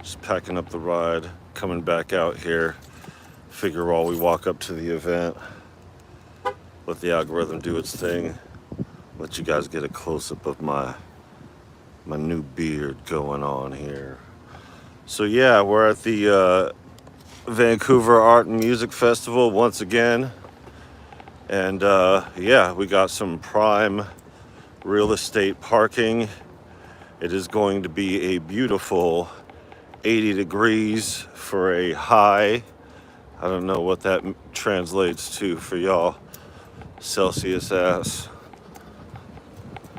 Just packing up the ride, coming back out here. Figure while we walk up to the event, let the algorithm do its thing. Let you guys get a close-up of my new beard going on here. So yeah, we're at the Vancouver Art and Music Festival once again. And yeah, we got some prime real estate parking. It is going to be a beautiful 80 degrees for a high. I don't know what that translates to for y'all Celsius ass.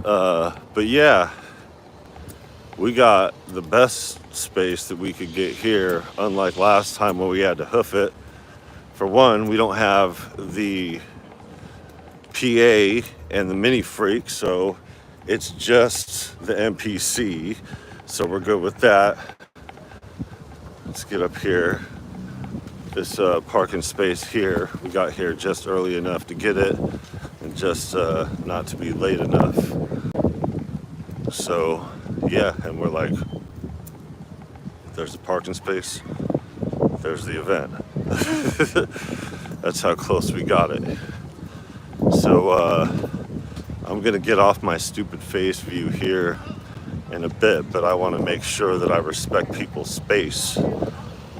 But yeah, we got the best space that we could get here, unlike last time when we had to hoof it. For one, we don't have the PA and the mini freak, so it's just the MPC, so we're good with that. Let's get up here. This parking space here, we got here just early enough to get it and just not to be late enough. So yeah, and we're like, there's the parking space, there's the event. That's how close we got it. So I'm gonna get off my stupid face view here in a bit, but I want to make sure that I respect people's space,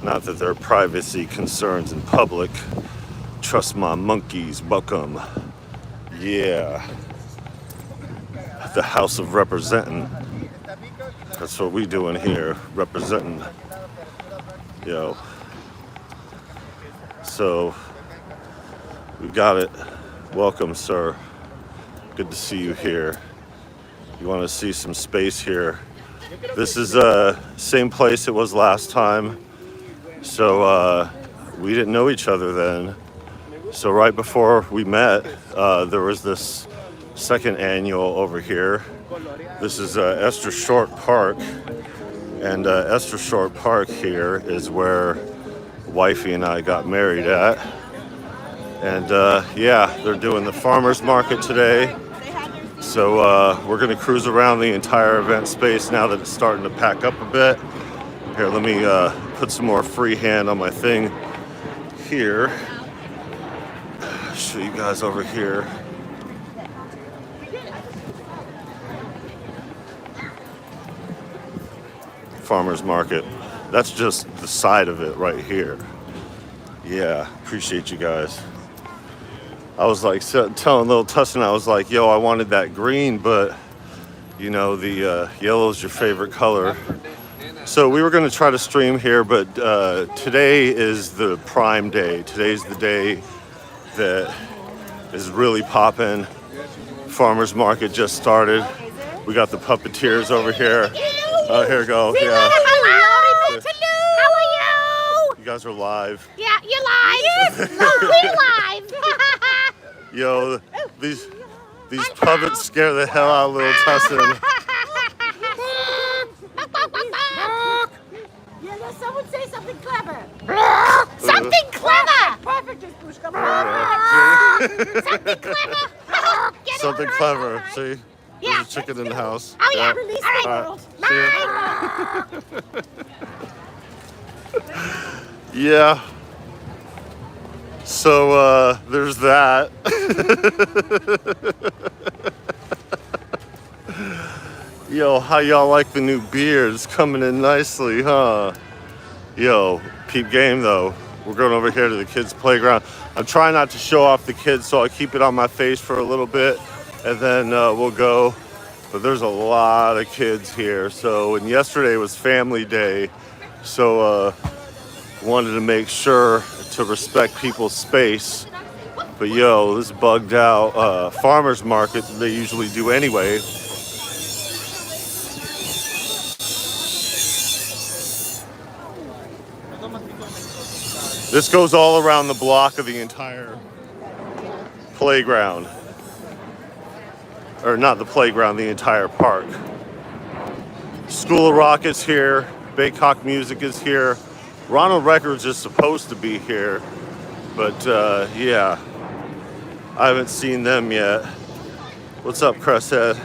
not that their privacy concerns in public. Trust my monkeys, buck 'em. Yeah, the House of Representing. That's what we doing here, representing. Yo. So we got it. Welcome, sir. Good to see you here. You want to see some space here? This is same place it was last time. So we didn't know each other then. So right before we met, there was this second annual over here. This is Esther Short Park. And Esther Short Park here is where wifey and I got married at. And yeah, they're doing the farmers market today. So we're gonna cruise around the entire event space now that it's starting to pack up a bit. Here, let me put some more freehand on my thing here. Show you guys over here. Farmers market. That's just the side of it right here. Yeah, appreciate you guys. I was like telling little Tussin, I was like, yo, I wanted that green, but you know, the yellow is your favorite color. So we were gonna try to stream here, but today is the prime day. Today's the day that is really popping. Farmers market just started. We got the puppeteers over here. Oh, here we go. Yeah. Hello. How are you? You guys are live. Yeah, you're live. Yes. Oh, we're live. Yo, these puppets scare the hell out of little Tussin. Yeah, someone say something clever. Something clever. Perfect, Pushka. Something clever. Something clever. See? There's a chicken in the house. Oh yeah. Release the world. Yeah. So there's that. Yo, how y'all like the new beards coming in nicely, huh? Yo, peep game though. We're going over here to the kids' playground. I'm trying not to show off the kids, so I keep it on my face for a little bit, and then we'll go. But there's a lot of kids here. So, and yesterday was family day, so wanted to make sure to respect people's space. But yo, this bugged out farmers market that they usually do anyway. This goes all around the block of the entire playground. Or not the playground, the entire park. School of Rock is here. Baycock Music is here. Ronald Records is supposed to be here. But yeah, I haven't seen them yet. What's up, Cresthead?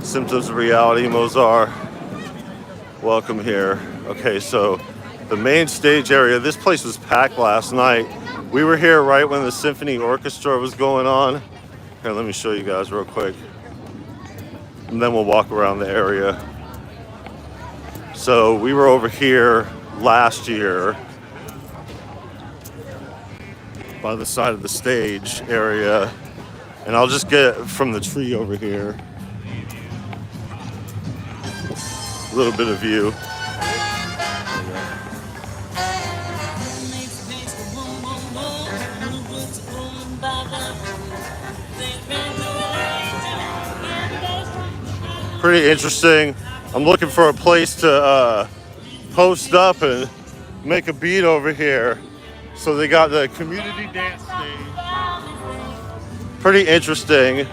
Symptoms of Reality, Mozart. Welcome here. Okay, so the main stage area, this place was packed last night. We were here right when the symphony orchestra was going on. Here, let me show you guys real quick. And then we'll walk around the area. So we were over here last year by the side of the stage area. And I'll just get from the tree over here a little bit of view. Pretty interesting. I'm looking for a place to post up and make a beat over here. So they got the community dance stage. Pretty interesting.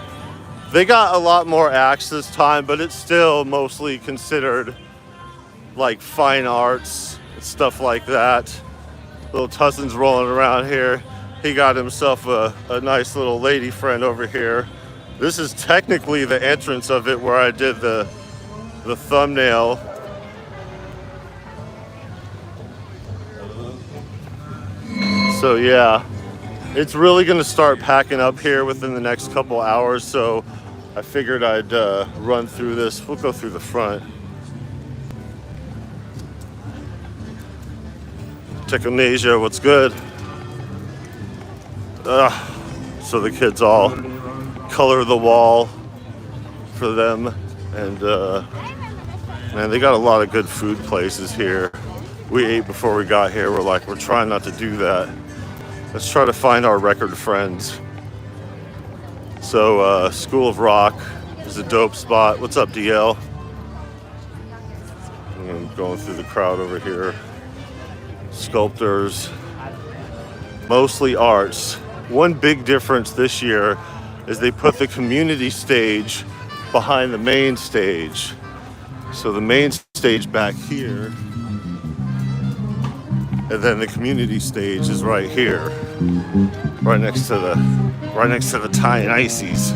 They got a lot more acts this time, but it's still mostly considered like fine arts, stuff like that. Little Tussin's rolling around here. He got himself a nice little lady friend over here. This is technically the entrance of it where I did the thumbnail. So yeah, it's really gonna start packing up here within the next couple hours. So I figured I'd run through this. We'll go through the front. Techonesia, what's good? So the kids all color the wall for them, and man, they got a lot of good food places here. We ate before we got here. We're trying not to do that. Let's try to find our record friends. So School of Rock is a dope spot. What's up, DL? I'm going through the crowd over here. Sculptors, mostly arts. One big difference this year is they put the community stage behind the main stage. So the main stage back here, and then the community stage is right here, right next to the Thai and Ices.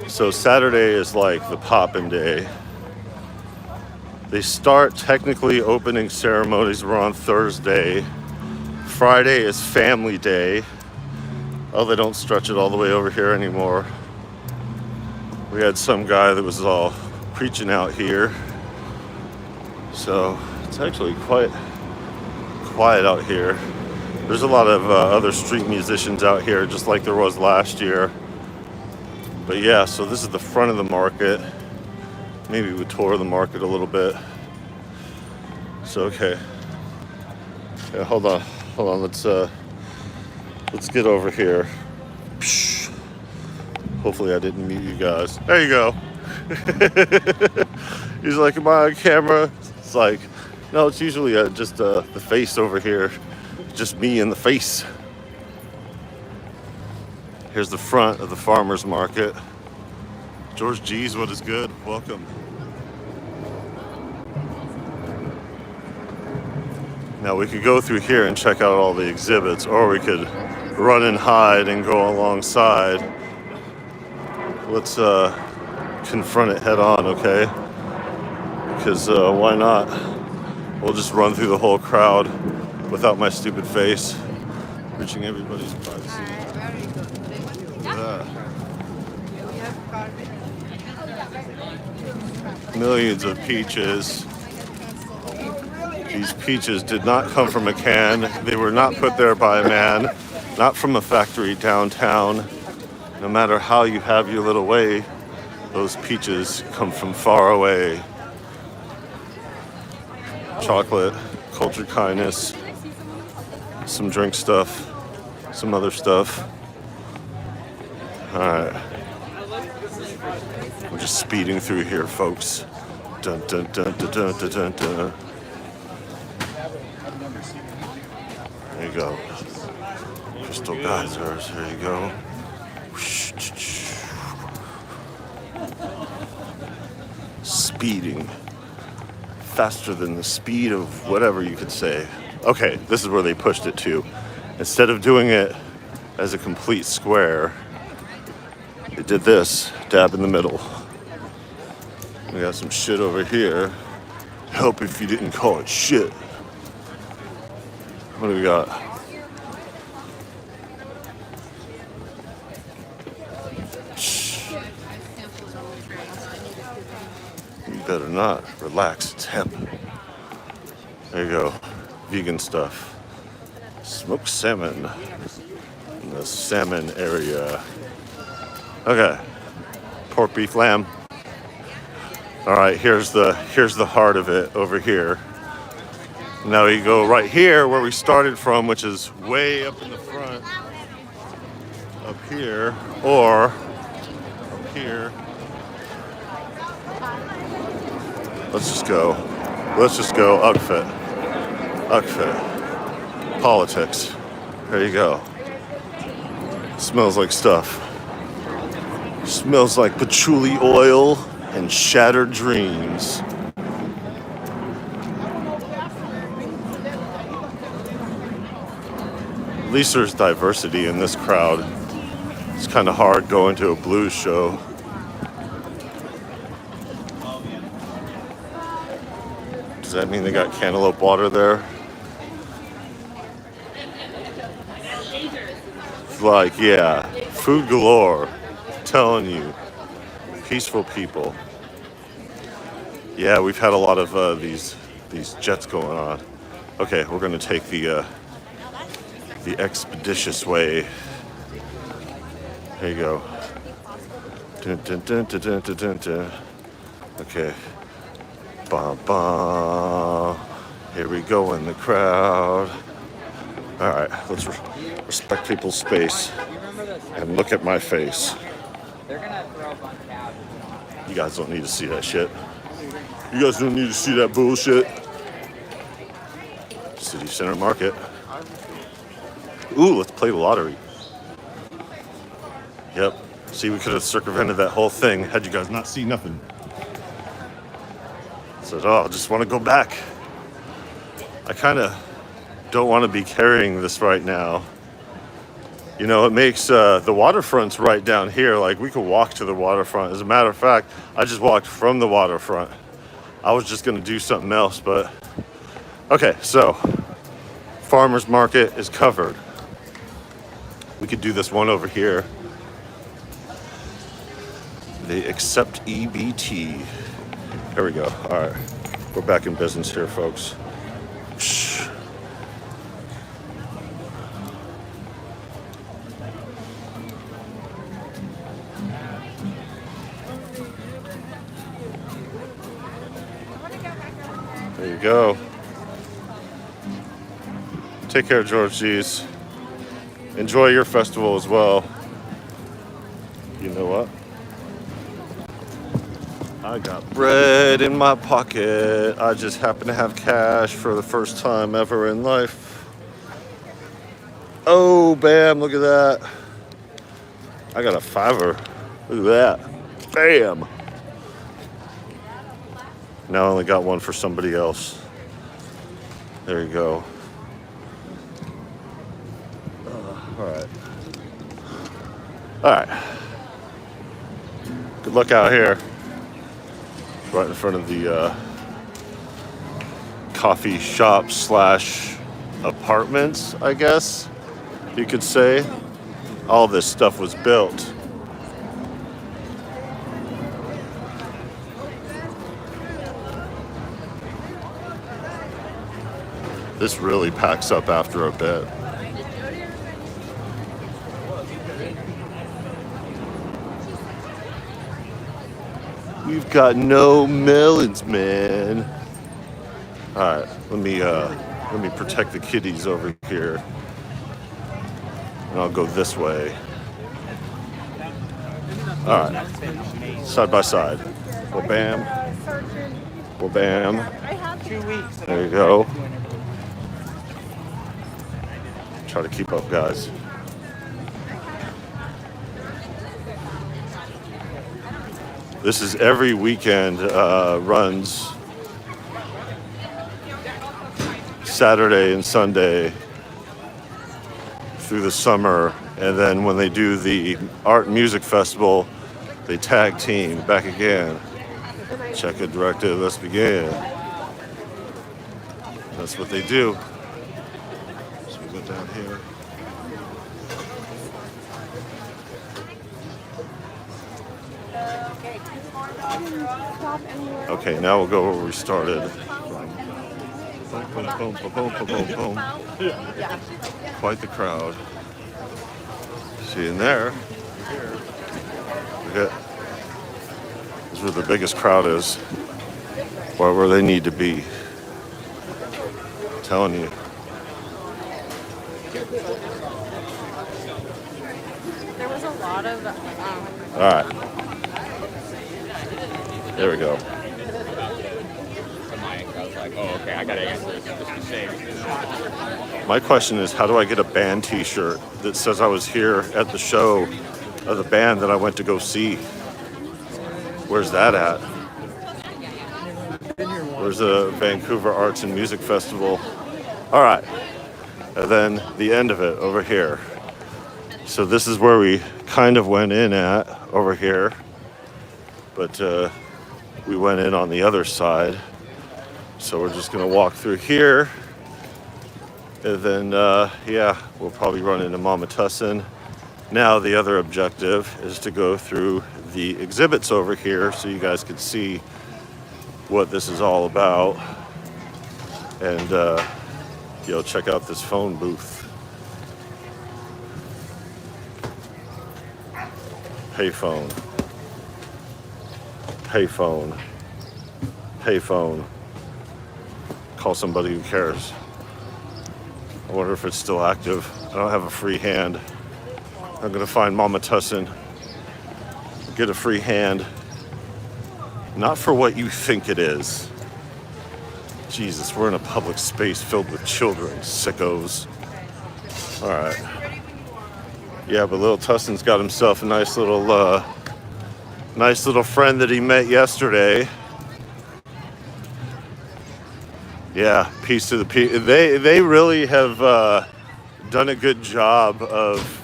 So Saturday is like the poppin' day. They start technically opening ceremonies were on Thursday. Friday is family day. Oh, they don't stretch it all the way over here anymore. We had some guy that was all preaching out here. So it's actually quite quiet out here. There's a lot of other street musicians out here, just like there was last year. But yeah, so this is the front of the market. Maybe we tour the market a little bit. So okay. Yeah, hold on. Let's get over here. Hopefully I didn't mute you guys. There you go. He's like, am I on camera? It's like, no, it's usually just the face over here. Just me in the face. Here's the front of the farmer's market. George G's, what is good? Welcome. Now we could go through here and check out all the exhibits, or we could run and hide and go alongside. Let's confront it head on, okay? Because why not? We'll just run through the whole crowd without my stupid face, reaching everybody's privacy. Yeah. Millions of peaches. These peaches did not come from a can. They were not put there by a man, not from a factory downtown. No matter how you have your little way, those peaches come from far away. Chocolate, cultured kindness, some drink stuff, some other stuff. All right. We're just speeding through here, folks. Dun, dun, dun, dun, dun, dun, dun, dun. There you go. Crystal geysers, there you go. Speeding. Faster than the speed of whatever you could say. Okay, this is where they pushed it to. Instead of doing it as a complete square, they did this, dab in the middle. We got some shit over here. Help if you didn't call it shit. What do we got? Shh. You better not. Relax, it's hemp. There you go. Vegan stuff. Smoked salmon in the salmon area. Okay. Pork, beef, lamb. All right, here's the heart of it over here. Now you go right here where we started from, which is way up in the front, up here, or up here. Let's just go Ugfit. Politics. There you go. Smells like stuff. Smells like patchouli oil and shattered dreams. At least there's diversity in this crowd. It's kind of hard going to a blues show. Does that mean they got cantaloupe water there? It's like, yeah, food galore. I'm telling you, peaceful people. Yeah, we've had a lot of these jets going on. Okay, we're gonna take the expeditious way. There you go. Dun, dun, dun, dun, dun, dun, dun, dun. Okay. Bum, bum. Here we go in the crowd. All right, let's respect people's space and look at my face. You guys don't need to see that shit. You guys don't need to see that bullshit. City Center Market. Ooh, let's play the lottery. Yep. See, we could have circumvented that whole thing had you guys not seen nothing. Said, oh, I just want to go back. I kind of don't want to be carrying this right now. You know, it makes the waterfront's right down here. Like, we could walk to the waterfront. As a matter of fact, I just walked from the waterfront. I was just going to do something else, but... Okay, so, farmer's market is covered. We could do this one over here. They accept EBT. There we go. All right. We're back in business here, folks. Shh. There you go. Take care, George G's. Enjoy your festival as well. You know what? I got bread in my pocket. I just happen to have cash for the first time ever in life. Oh, bam, look at that. I got a $5. Look at that. Bam. Now I only got one for somebody else. There you go. All right. All right. Good luck out here. Right in front of the coffee shop / apartments, I guess you could say. All this stuff was built. This really packs up after a bit. We've got no melons, man. All right, let me protect the kitties over here, and I'll go this way. All right, side by side. Well, bam. Well, bam. There you go. Try to keep up, guys. This is every weekend, runs Saturday and Sunday. through the summer, and then when they do the art and music festival, they tag team back again. Check it, directive, let's begin. That's what they do. So we go down here. Okay, now we'll go where we started. Boom, boom, boom, boom, boom, boom, boom. Quite the crowd. See in there. This is where the biggest crowd is. Where they need to be. I'm telling you. There was a lot of. All right. There we go. I was like, oh, okay, I gotta answer this just to save. My question is, how do I get a band t-shirt that says I was here at the show of the band that I went to go see? Where's that at? Where's the Vancouver Arts and Music Festival? All right. And then the end of it over here. So this is where we kind of went in at over here. But we went in on the other side. So we're just going to walk through here. And then, yeah, we'll probably run into Mama Tussin. Now the other objective is to go through the exhibits over here so you guys can see what this is all about. And, check out this phone booth. Payphone. Payphone. Payphone. Call somebody who cares. I wonder if it's still active. I don't have a free hand. I'm gonna find Mama Tussin. Get a free hand. Not for what you think it is. Jesus, we're in a public space filled with children, sickos. All right. Yeah, but little Tussin's got himself a nice little friend that he met yesterday. Yeah, peace to the people. They really have done a good job of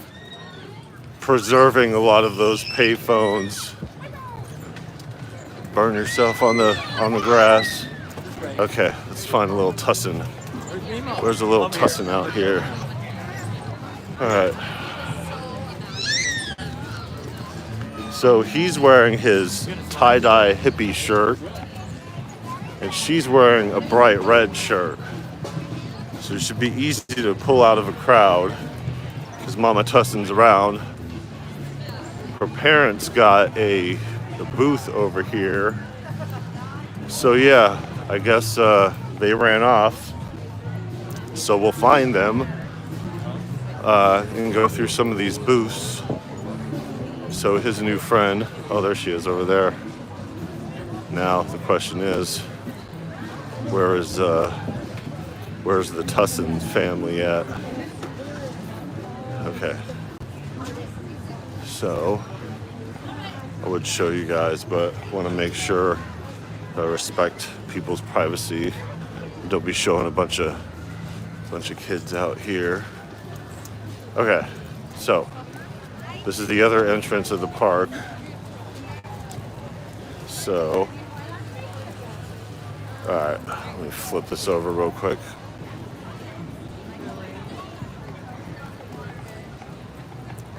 preserving a lot of those payphones. Burn yourself on the grass. Okay, let's find a little Tussin. Where's a little Tussin out here? All right. So he's wearing his tie-dye hippie shirt, and she's wearing a bright red shirt. So it should be easy to pull out of a crowd because Mama Tussin's around. Her parents got a booth over here. So yeah, I guess they ran off. So we'll find them and go through some of these booths. So his new friend, oh, there she is over there. Now the question is, where's the Tussin family at? Okay. So I would show you guys, but want to make sure I respect people's privacy. Don't be showing a bunch of kids out here. Okay, so this is the other entrance of the park. So, all right, let me flip this over real quick.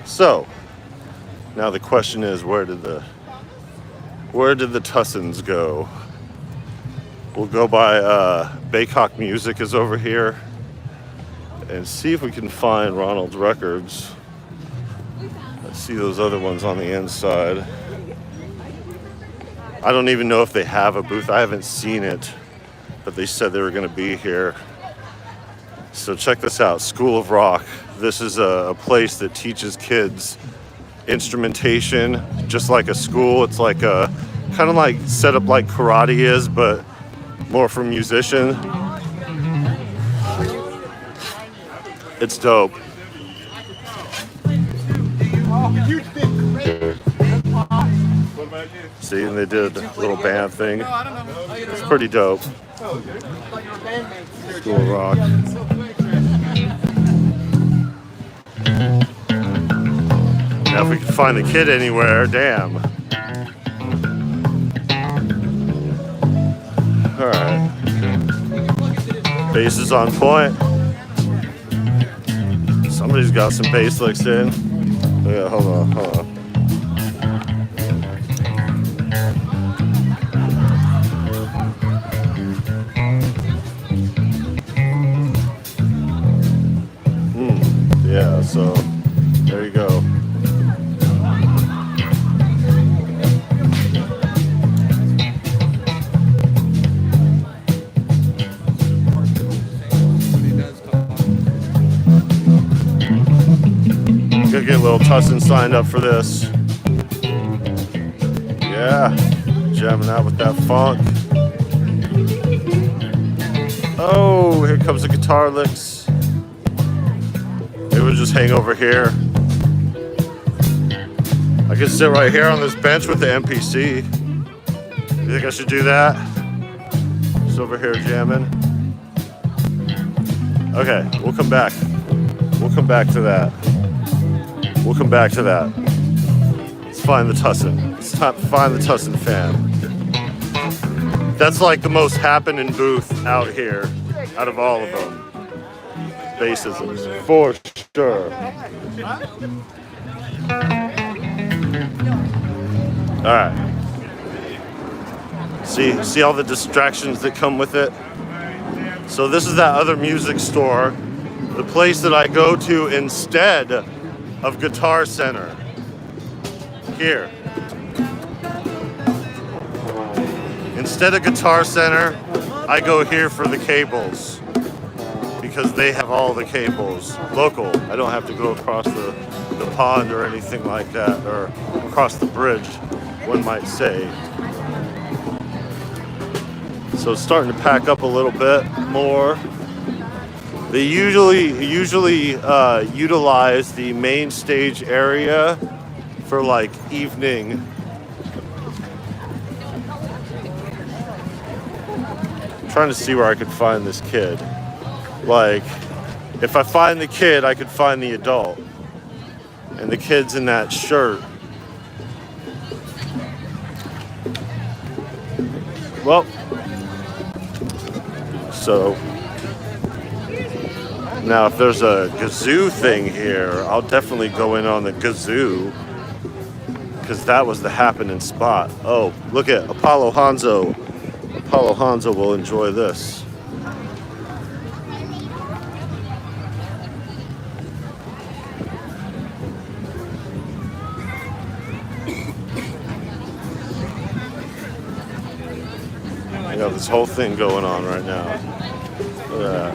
So, now the question is, where did the Tussins go? We'll go by Baycock Music is over here and see if we can find Ronald's Records. I see those other ones on the inside. I don't even know if they have a booth. I haven't seen it, but they said they were going to be here. So check this out, School of Rock. This is a place that teaches kids instrumentation, just like a school. It's like a kind of like set up like karate is, but more for musicians. It's dope. See, and they did a little band thing. It's pretty dope. School of Rock. Yeah, if we can find the kid anywhere, damn. Alright. Bass is on point. Somebody's got some bass licks in. Oh, yeah, hold on. Yeah, so there you go. Gonna get a little Tussin signed up for this. Yeah, jamming out with that funk. Oh, here comes the guitar licks. Maybe we'll just hang over here. I can sit right here on this bench with the MPC. You think I should do that? Just over here jamming. Okay, we'll come back. We'll come back to that. We'll come back to that. Let's find the Tussin. It's time to find the Tussin fan. That's like the most happening booth out here, out of all of them. Bassisms, for sure. All right. See all the distractions that come with it? So this is that other music store, the place that I go to instead of Guitar Center. Here. Instead of Guitar Center, I go here for the cables because they have all the cables local. I don't have to go across the pond or anything like that, or across the bridge, one might say. So it's starting to pack up a little bit more. They usually utilize the main stage area for like evening. I'm trying to see where I could find this kid. Like, if I find the kid, I could find the adult. And the kid's in that shirt. Well, so now if there's a kazoo thing here, I'll definitely go in on the kazoo because that was the happening spot. Oh, look at Apollo Hanzo. Apollo Hanzo will enjoy this. I got this whole thing going on right now. Look at that.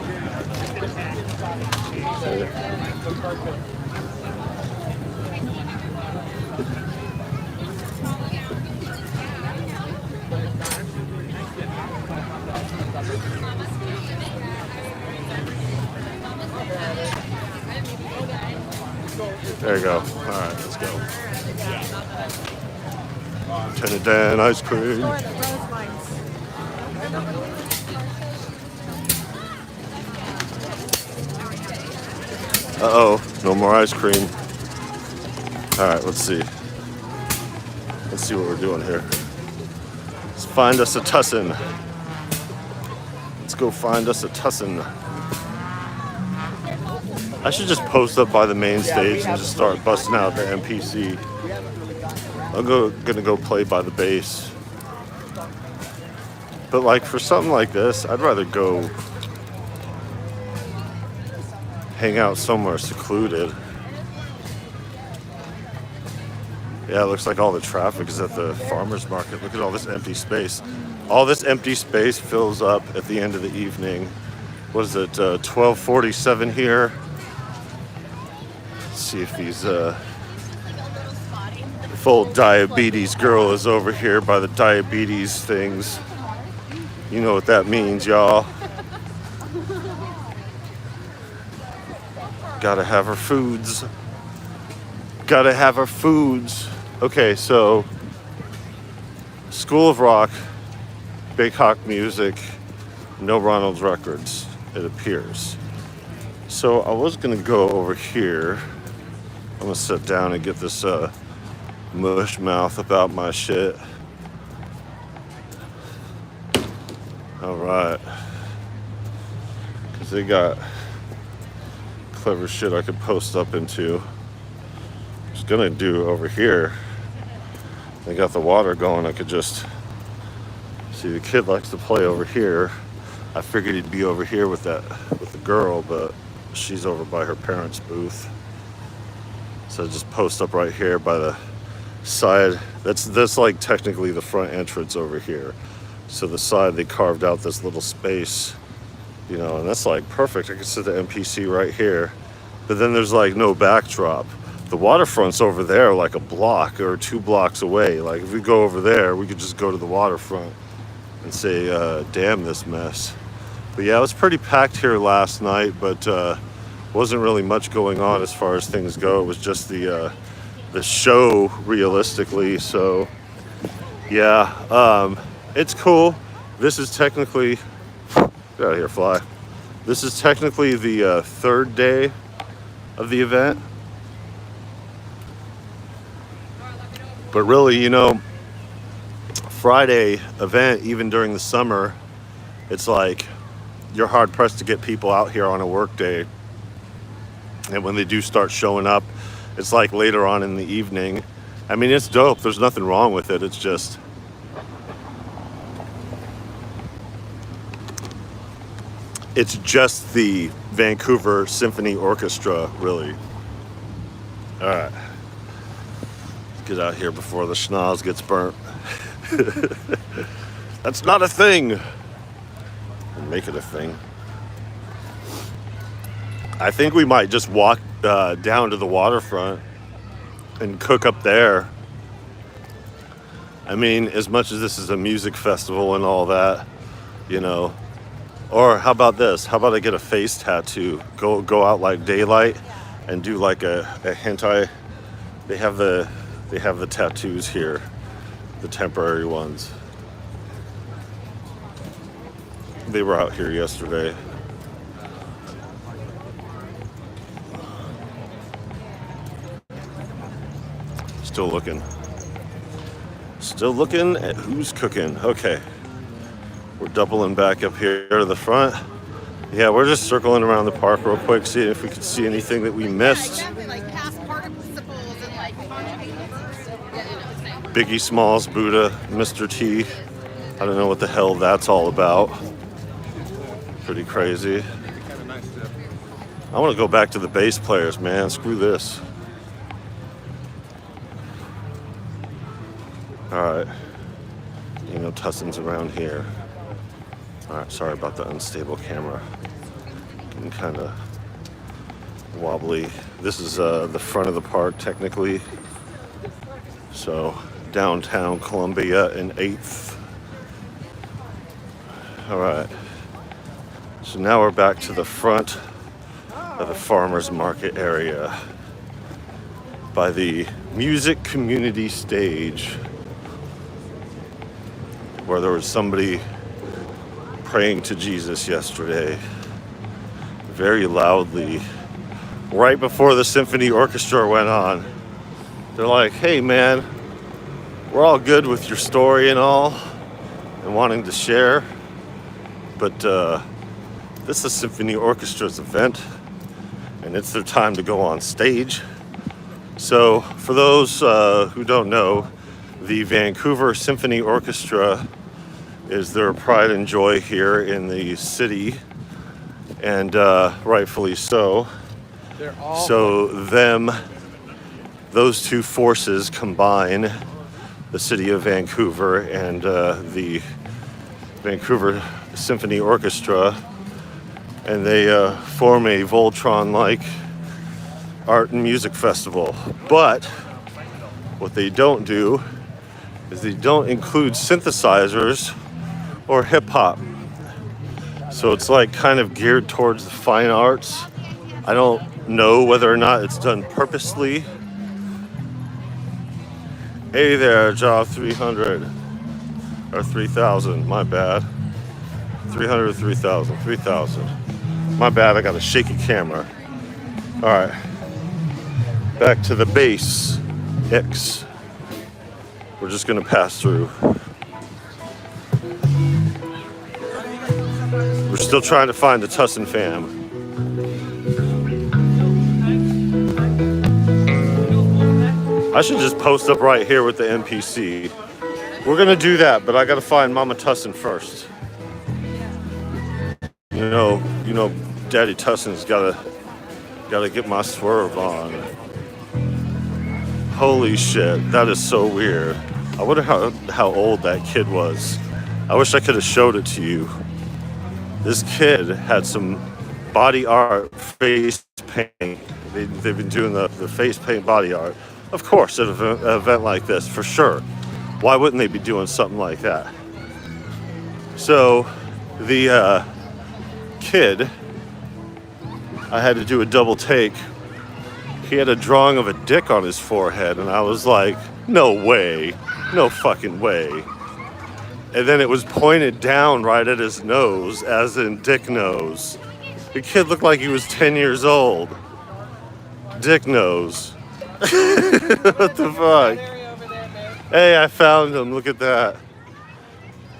There you go. All right, let's go. Lieutenant Dan ice cream. Uh-oh, no more ice cream. All right, let's see. Let's see what we're doing here. Let's find us a Tussin. Let's go find us a Tussin. I should just post up by the main stage and just start busting out the MPC. I'm gonna go play by the bass. But like for something like this, I'd rather go hang out somewhere secluded. Yeah, it looks like all the traffic is at the farmer's market. Look at all this empty space. All this empty space fills up at the end of the evening. What is it, 12:47 here? Let's see if he's, if old diabetes girl is over here by the diabetes things. You know what that means, y'all. Gotta have her foods. Gotta have her foods. Okay, so School of Rock, Big Hawk Music, no Ronald's Records, it appears. So I was gonna go over here I'm gonna sit down and get this mush mouth about my shit. All right, because they got clever shit I could post up into. I was gonna do over here. They got the water going. I could just see the kid likes to play over here. I figured he'd be over here with the girl, but she's over by her parents' booth. So I just post up right here by the side. That's like technically the front entrance over here. So the side, they carved out this little space, you know, and that's like perfect. I could sit the NPC right here, but then there's like no backdrop. The waterfront's over there like a block or 2 blocks away. Like if we go over there, we could just go to the waterfront and say, damn this mess. But yeah, it was pretty packed here last night, but wasn't really much going on as far as things go. It was just the show realistically. So yeah, it's cool. This is technically, get out of here, fly. This is technically the 3rd day of the event. But really, you know, Friday event, even during the summer, it's like you're hard pressed to get people out here on a work day. And when they do start showing up, it's like later on in the evening. I mean, it's dope. There's nothing wrong with it. It's just, the Vancouver Symphony Orchestra, really. All right. Let's get out here before the schnoz gets burnt. That's not a thing. Make it a thing. I think we might just walk down to the waterfront and cook up there. I mean, as much as this is a music festival and all that, you know. Or how about this? How about I get a face tattoo? Go out like daylight and do like a hentai. They have the tattoos here, the temporary ones. They were out here yesterday. Still looking at who's cooking. Okay, we're doubling back up here to the front. Yeah, we're just circling around the park real quick, seeing if we could see anything that we missed. Biggie Smalls, Buddha, Mr. T. I don't know what the hell that's all about. Pretty crazy. I want to go back to the bass players, man. Screw this. Alright. You know, Tusson's around here. Alright, sorry about the unstable camera. Getting kind of wobbly. This is the front of the park, technically. So, downtown Columbia and 8th. Alright. So now we're back to the front of the farmers market area by the music community stage, where there was somebody praying to Jesus yesterday very loudly right before the symphony orchestra went on. They're like, hey man, we're all good with your story and all and wanting to share, but this is a symphony orchestra's event and it's their time to go on stage. So for those who don't know, the Vancouver Symphony Orchestra is their pride and joy here in the city, and rightfully so. So those two forces combine, the city of Vancouver and the Vancouver Symphony Orchestra, and they form a Voltron-like art and music festival. But what they don't do is they don't include synthesizers or hip-hop. So it's like kind of geared towards the fine arts. I don't know whether or not it's done purposely. Hey there, job 300 or 3,000, my bad. 300 or 3,000, 3,000. My bad, I got a shaky camera. All right. back to the base X. We're just gonna pass through. We're still trying to find the Tussin fam. I should just post up right here with the NPC. We're gonna do that, but I gotta find Mama Tussin first. You know, Daddy Tussin's gotta get my swerve on. Holy shit, that is so weird. I wonder how old that kid was. I wish I could have showed it to you. This kid had some body art face paint. They've been doing the face paint body art. Of course, at an event like this, for sure. Why wouldn't they be doing something like that? So, the kid, I had to do a double take. He had a drawing of a dick on his forehead, and I was like, no way, no fucking way. And then it was pointed down right at his nose, as in dick nose. The kid looked like he was 10 years old. Dick nose. What the fuck? Hey, I found him. Look at that.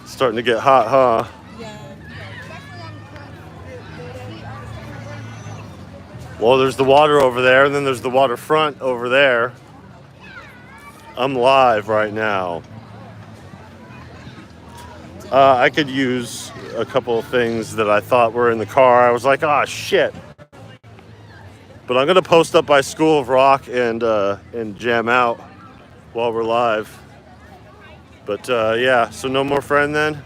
Starting to get hot, huh? Well, there's the water over there, and then there's the waterfront over there. I'm live right now. I could use a couple of things that I thought were in the car. I was like, ah, shit. But I'm gonna post up by School of Rock and jam out while we're live. But yeah, so no more friend then?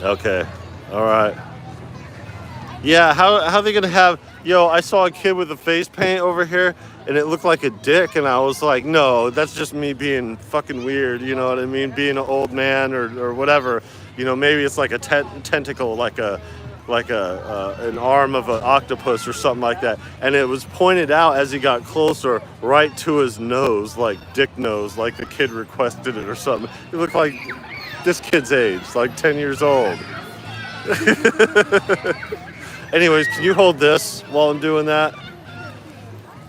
Okay, all right. Yeah, how are they gonna have, I saw a kid with a face paint over here and it looked like a dick, and I was like, no, that's just me being fucking weird, you know what I mean? Being an old man or whatever. Maybe it's like a tentacle, like an arm of an octopus or something like that. And it was pointed out as he got closer right to his nose, like dick nose, like the kid requested it or something. It looked like this kid's age, like 10 years old. Anyways, can you hold this while I'm doing that?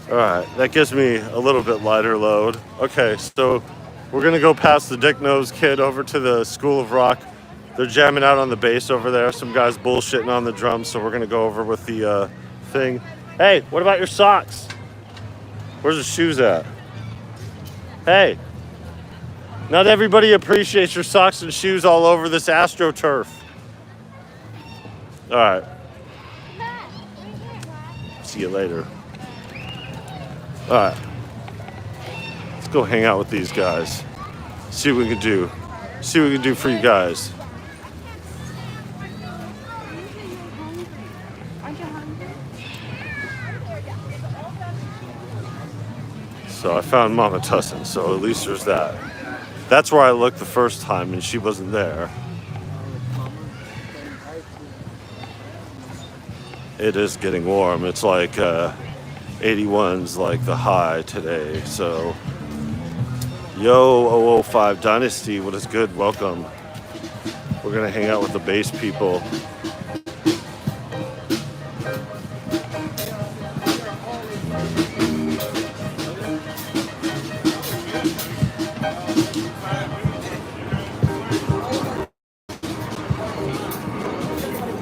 All right, that gives me a little bit lighter load. Okay, so we're gonna go past the dick nose kid over to the School of Rock. They're jamming out on the bass over there. Some guys bullshitting on the drums, so we're gonna go over with the thing. Hey, what about your socks? Where's the shoes at? Hey, not everybody appreciates your socks and shoes all over this AstroTurf. All right. See you later. All right. Let's go hang out with these guys. See what we can do. See what we can do for you guys. So I found Mama Tussin, so at least there's that. That's where I looked the first time and she wasn't there. It is getting warm. It's like 81's like the high today. So, yo, 005 Dynasty, what is good? Welcome. We're gonna hang out with the bass people.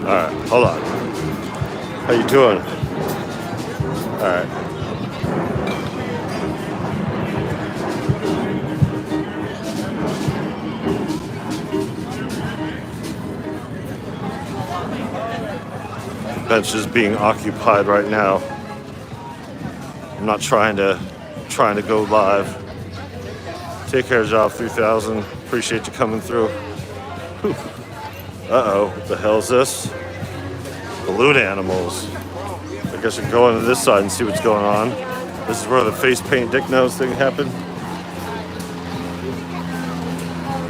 All right, hold on. How you doing? All right. Bench is being occupied right now. I'm not trying to go live. Take care, Job 3000. Appreciate you coming through. Whew. Uh-oh, what the hell is this? Balloon animals. I guess I can go into this side and see what's going on. This is where the face paint dick nose thing happened.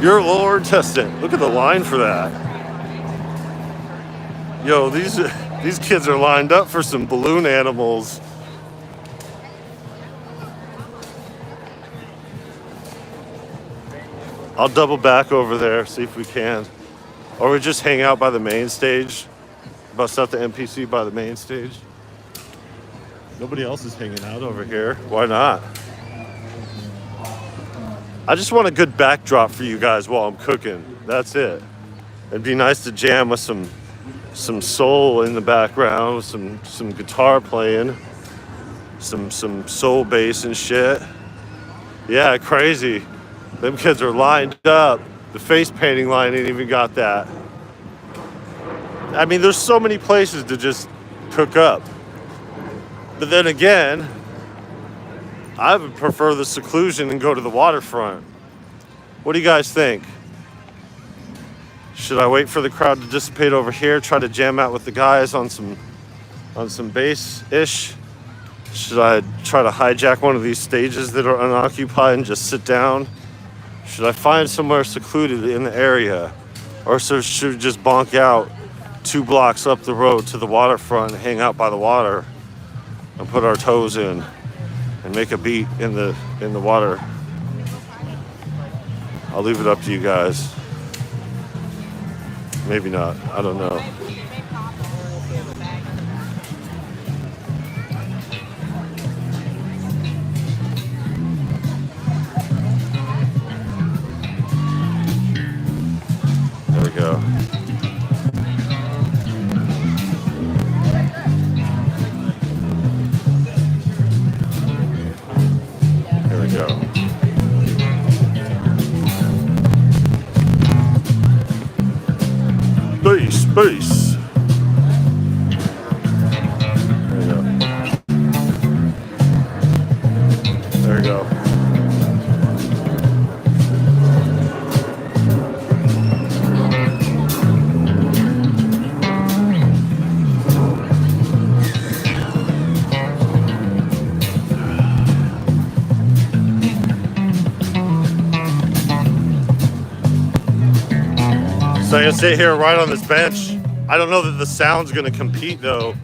Your Lord Testament. Look at the line for that. Yo, these kids are lined up for some balloon animals. I'll double back over there, see if we can. Or we just hang out by the main stage. Bust out the NPC by the main stage. Nobody else is hanging out over here. Why not? I just want a good backdrop for you guys while I'm cooking. That's it. It'd be nice to jam with some soul in the background, some guitar playing, some soul bass and shit. Yeah, crazy. Them kids are lined up. The face painting line ain't even got that. I mean, there's so many places to just cook up. But then again, I would prefer the seclusion and go to the waterfront. What do you guys think? Should I wait for the crowd to dissipate over here, try to jam out with the guys on some bass-ish? Should I try to hijack one of these stages that are unoccupied and just sit down? Should I find somewhere secluded in the area? Or should we just bonk out 2 blocks up the road to the waterfront and hang out by the water and put our toes in and make a beat in the water? I'll leave it up to you guys. Maybe not. I don't know. There we go. There we go. Bass. There we go. So I'm gonna sit here right on this bench. I don't know that the sound's gonna compete though.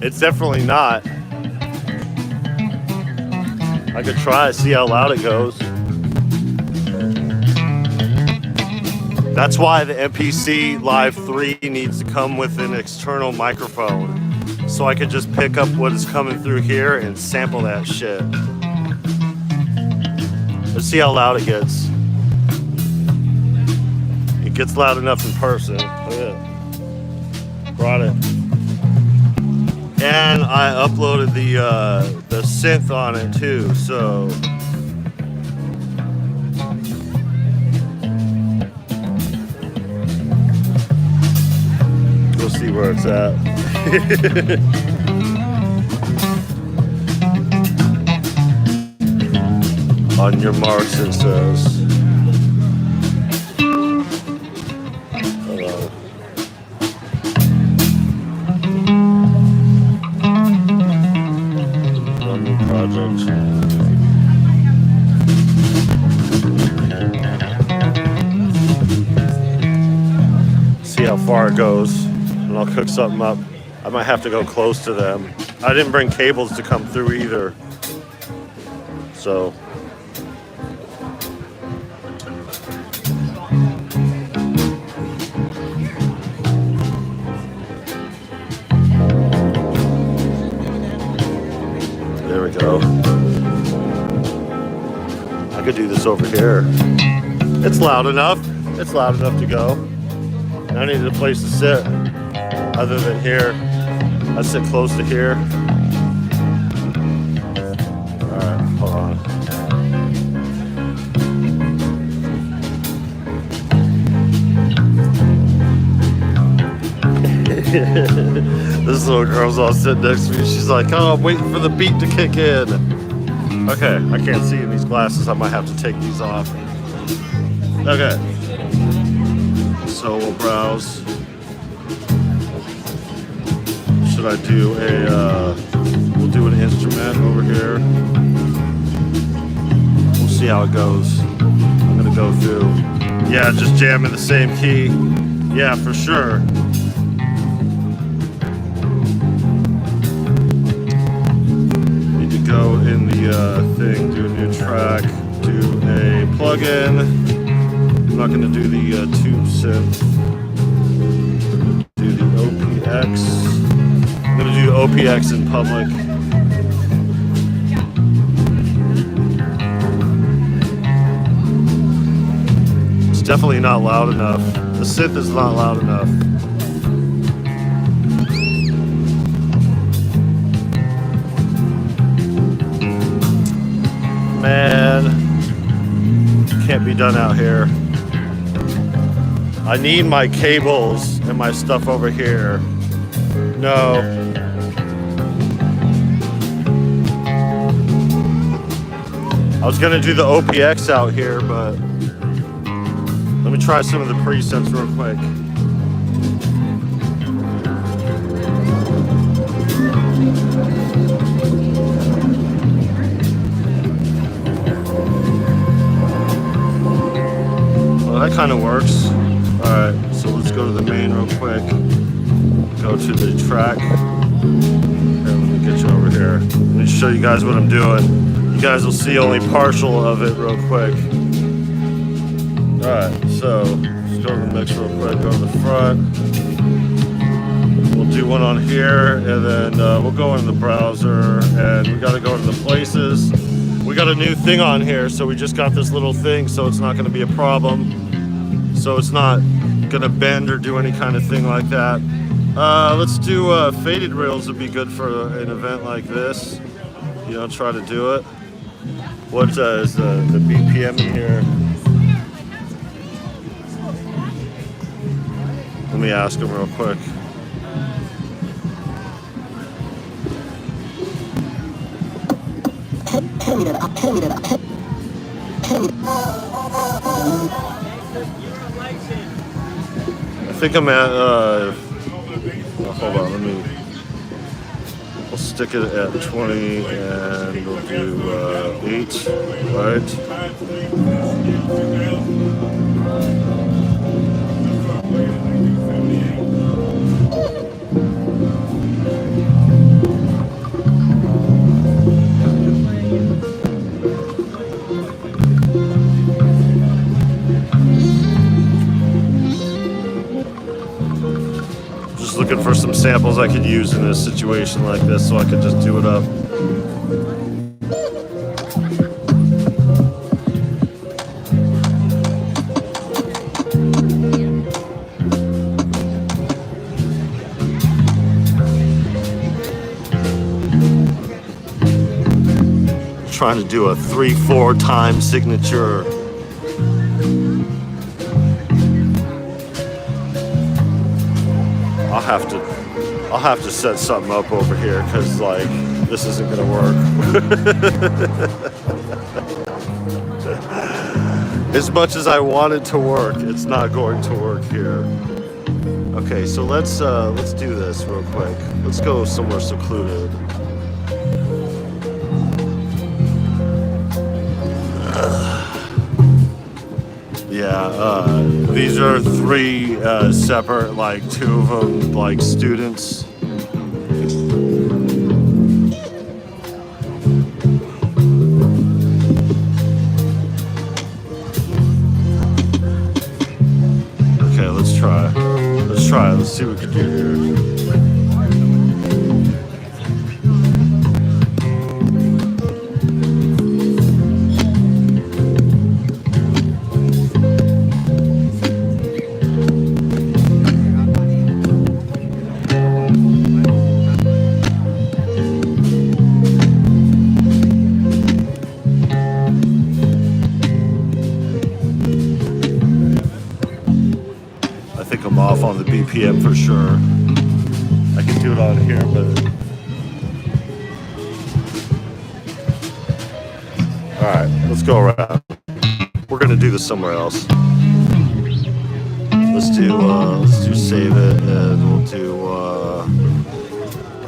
It's definitely not. I could try, see how loud it goes. That's why the MPC Live 3 needs to come with an external microphone. So I could just pick up what is coming through here and sample that shit. Let's see how loud it gets. It gets loud enough in person. Look at it. Brought it. And I uploaded the synth on it too, so we'll see where it's at. On your marks, it says. See how far it goes, and I'll cook something up. I might have to go close to them. I didn't bring cables to come through either, so there we go. I could do this over here. It's loud enough. It's loud enough to go. I needed a place to sit other than here. I sit close to here. Alright, hold on. This little girl's all sitting next to me. She's like, oh, I'm waiting for the beat to kick in. Okay, I can't see in these glasses. I might have to take these off. Okay. So we'll browse. Should I do we'll do an instrument over here. We'll see how it goes. I'm gonna go through. Yeah, just jam in the same key. Yeah, for sure. Need to go in the thing, do a new track, do a plugin. I'm not going to do the tube synth. Do the OPX. I'm going to do OPX in public. It's definitely not loud enough. The synth is not loud enough. Man, can't be done out here. I need my cables and my stuff over here. No. I was gonna do the OPX out here, but let me try some of the presets real quick. Well, that kind of works. Alright, so let's go to the main real quick. Go to the track. Here, let me get you over here. Let me show you guys what I'm doing. You guys will see only partial of it real quick. Alright, so let's go to the mix real quick. Go to the front. We'll do one on here, and then we'll go in the browser, and we got to go to the places. We got a new thing on here, so we just got this little thing, so it's not going to be a problem. So it's not gonna bend or do any kind of thing like that. Let's do faded rails would be good for an event like this. You know, try to do it. What is the BPM in here? Let me ask him real quick. I think I'm at, hold on, we'll stick it at 20 and we'll do 8, right? Looking for some samples I could use in a situation like this so I could just do it up. Trying to do a 3-4 time signature. I'll have to set something up over here because like this isn't gonna work. As much as I want it to work, it's not going to work here. Okay, so let's do this real quick. Let's go somewhere secluded. Yeah, these are 3 separate, like 2 of them, like students. Okay, let's try. Let's see what we can do here. Off on the BPM for sure. I can do it on here, but all right, let's go around. We're gonna do this somewhere else. Let's do save it, and we'll do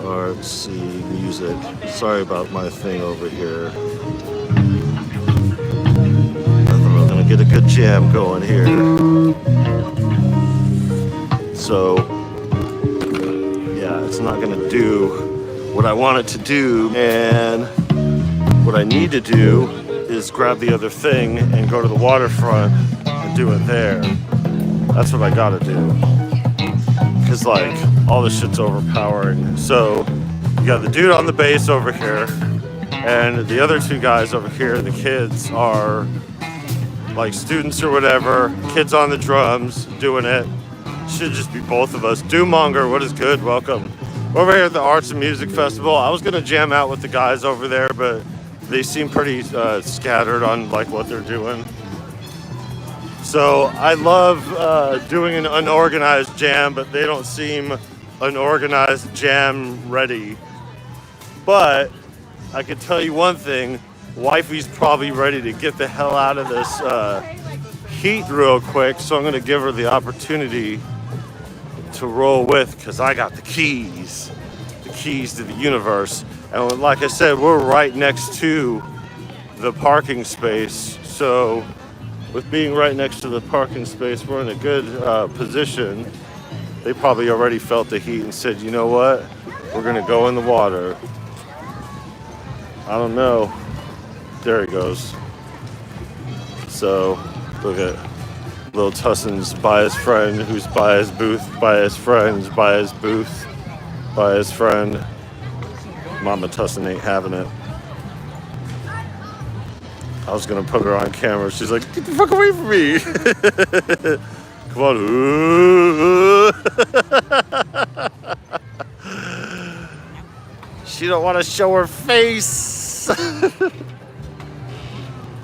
artsy music. Sorry about my thing over here. I thought I was gonna get a good jam going here. So, yeah, it's not gonna do what I want it to do, and what I need to do is grab the other thing and go to the waterfront and do it there. That's what I gotta do. Cause like, all this shit's overpowering. So, You got the dude on the bass over here, and the other two guys over here, the kids, are like students or whatever. Kids on the drums doing it. Should just be both of us. Doommonger, what is good? Welcome. We're over here at the Arts and Music Festival. I was gonna jam out with the guys over there, but they seem pretty scattered on like what they're doing. So I love doing an unorganized jam, but they don't seem unorganized jam ready. But I can tell you one thing, wifey's probably ready to get the hell out of this heat real quick, so I'm gonna give her the opportunity to roll with, because I got the keys to the universe. And like I said, we're right next to the parking space, so with being right next to the parking space, we're in a good position. They probably already felt the heat and said, you know what, we're gonna go in the water. I don't know. There he goes. So look at Lil Tusson's by his friend, who's by his booth, by his friends, by his booth, by his friend. Mama Tusson ain't having it. I was gonna put her on camera. She's like, get the fuck away from me. Come on. She don't want to show her face.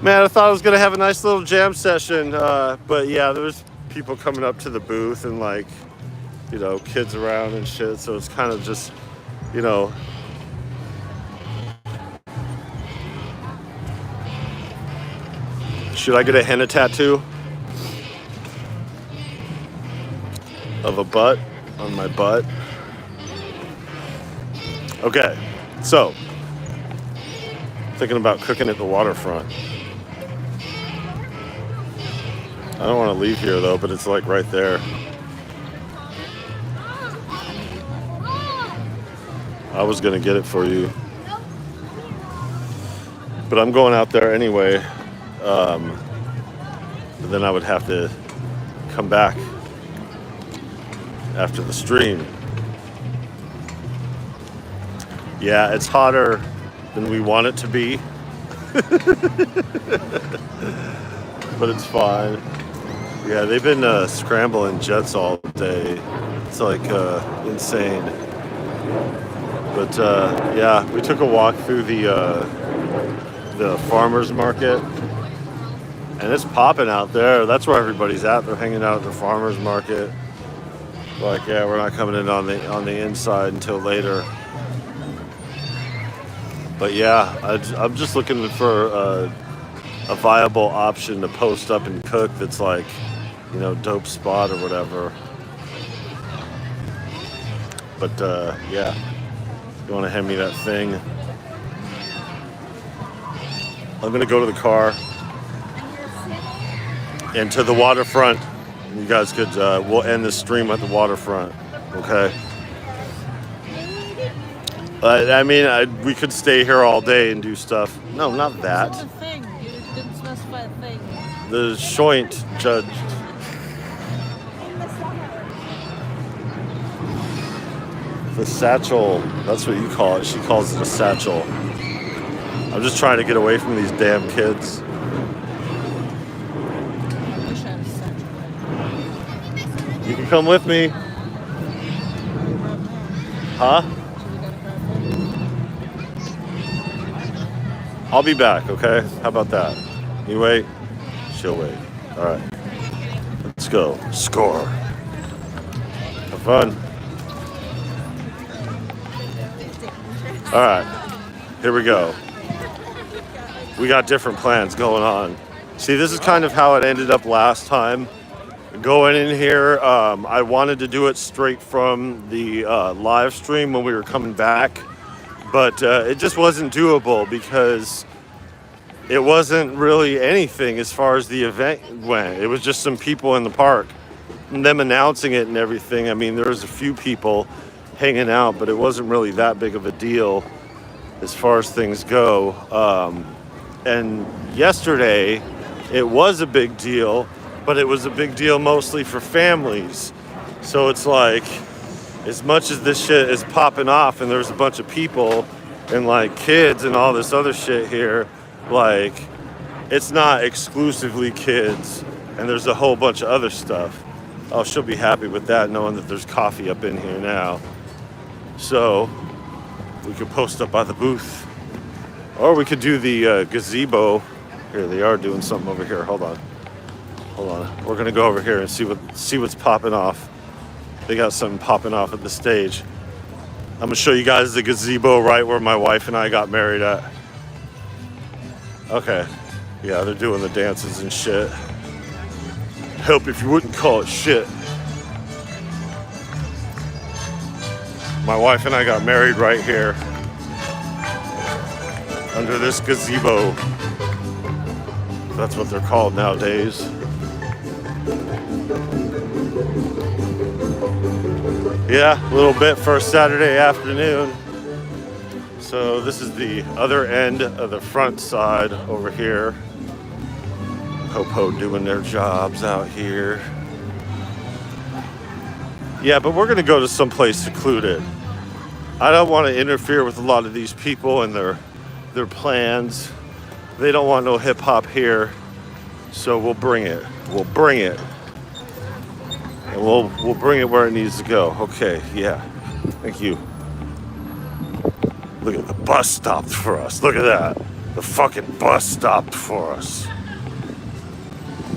Man, I thought I was gonna have a nice little jam session, but yeah, there's people coming up to the booth and like, you know, kids around and shit. So it's kind of just, you know. Should I get a henna tattoo of a butt on my butt? Okay, so thinking about cooking at the waterfront. I don't want to leave here though, but it's like right there. I was gonna get it for you, but I'm going out there anyway. But then I would have to come back after the stream. Yeah, it's hotter than we want it to be, but it's fine. Yeah, they've been scrambling jets all day. It's like insane. But yeah, we took a walk through the farmers market, and it's popping out there. That's where everybody's at. They're hanging out at the farmers market. Like, yeah, we're not coming in on the inside until later. But yeah, I'm just looking for a viable option to post up and cook that's like, you know, dope spot or whatever. But yeah, you want to hand me that thing? I'm gonna go to the car and to the waterfront. You guys could, we'll end this stream at the waterfront, okay? I mean, we could stay here all day and do stuff. No, not that. The thing. You didn't specify the thing. The joint judge. The satchel, that's what you call it. She calls it a satchel. I'm just trying to get away from these damn kids. You can come with me. Huh? I'll be back, okay? How about that? You wait? She'll wait. All right. Let's go. Score. Have fun. All right. Here we go. We got different plans going on. See, this is kind of how it ended up last time. Going in here, I wanted to do it straight from the live stream when we were coming back, but it just wasn't doable because it wasn't really anything as far as the event went. It was just some people in the park and them announcing it and everything. I mean, there was a few people hanging out, but it wasn't really that big of a deal as far as things go. And yesterday, it was a big deal, but it was a big deal mostly for families. So it's like, as much as this shit is popping off and there's a bunch of people and like kids and all this other shit here, like it's not exclusively kids and there's a whole bunch of other stuff. Oh, she'll be happy with that, knowing that there's coffee up in here now. So we could post up by the booth, or we could do the gazebo. Here they are doing something over here. Hold on. We're gonna go over here and see what's popping off. They got something popping off at the stage. I'm gonna show you guys the gazebo right where my wife and I got married at. Okay, yeah, they're doing the dances and shit. Help if you wouldn't call it shit. My wife and I got married right here under this gazebo. That's what they're called nowadays. Yeah, a little bit for a Saturday afternoon. So this is the other end of the front side over here. Popo doing their jobs out here. Yeah, but we're gonna go to someplace secluded. I don't want to interfere with a lot of these people and their plans. They don't want no hip hop here, so we'll bring it. And we'll bring it where it needs to go. Okay, yeah. Thank you. Look at the bus stopped for us. Look at that. The fucking bus stopped for us.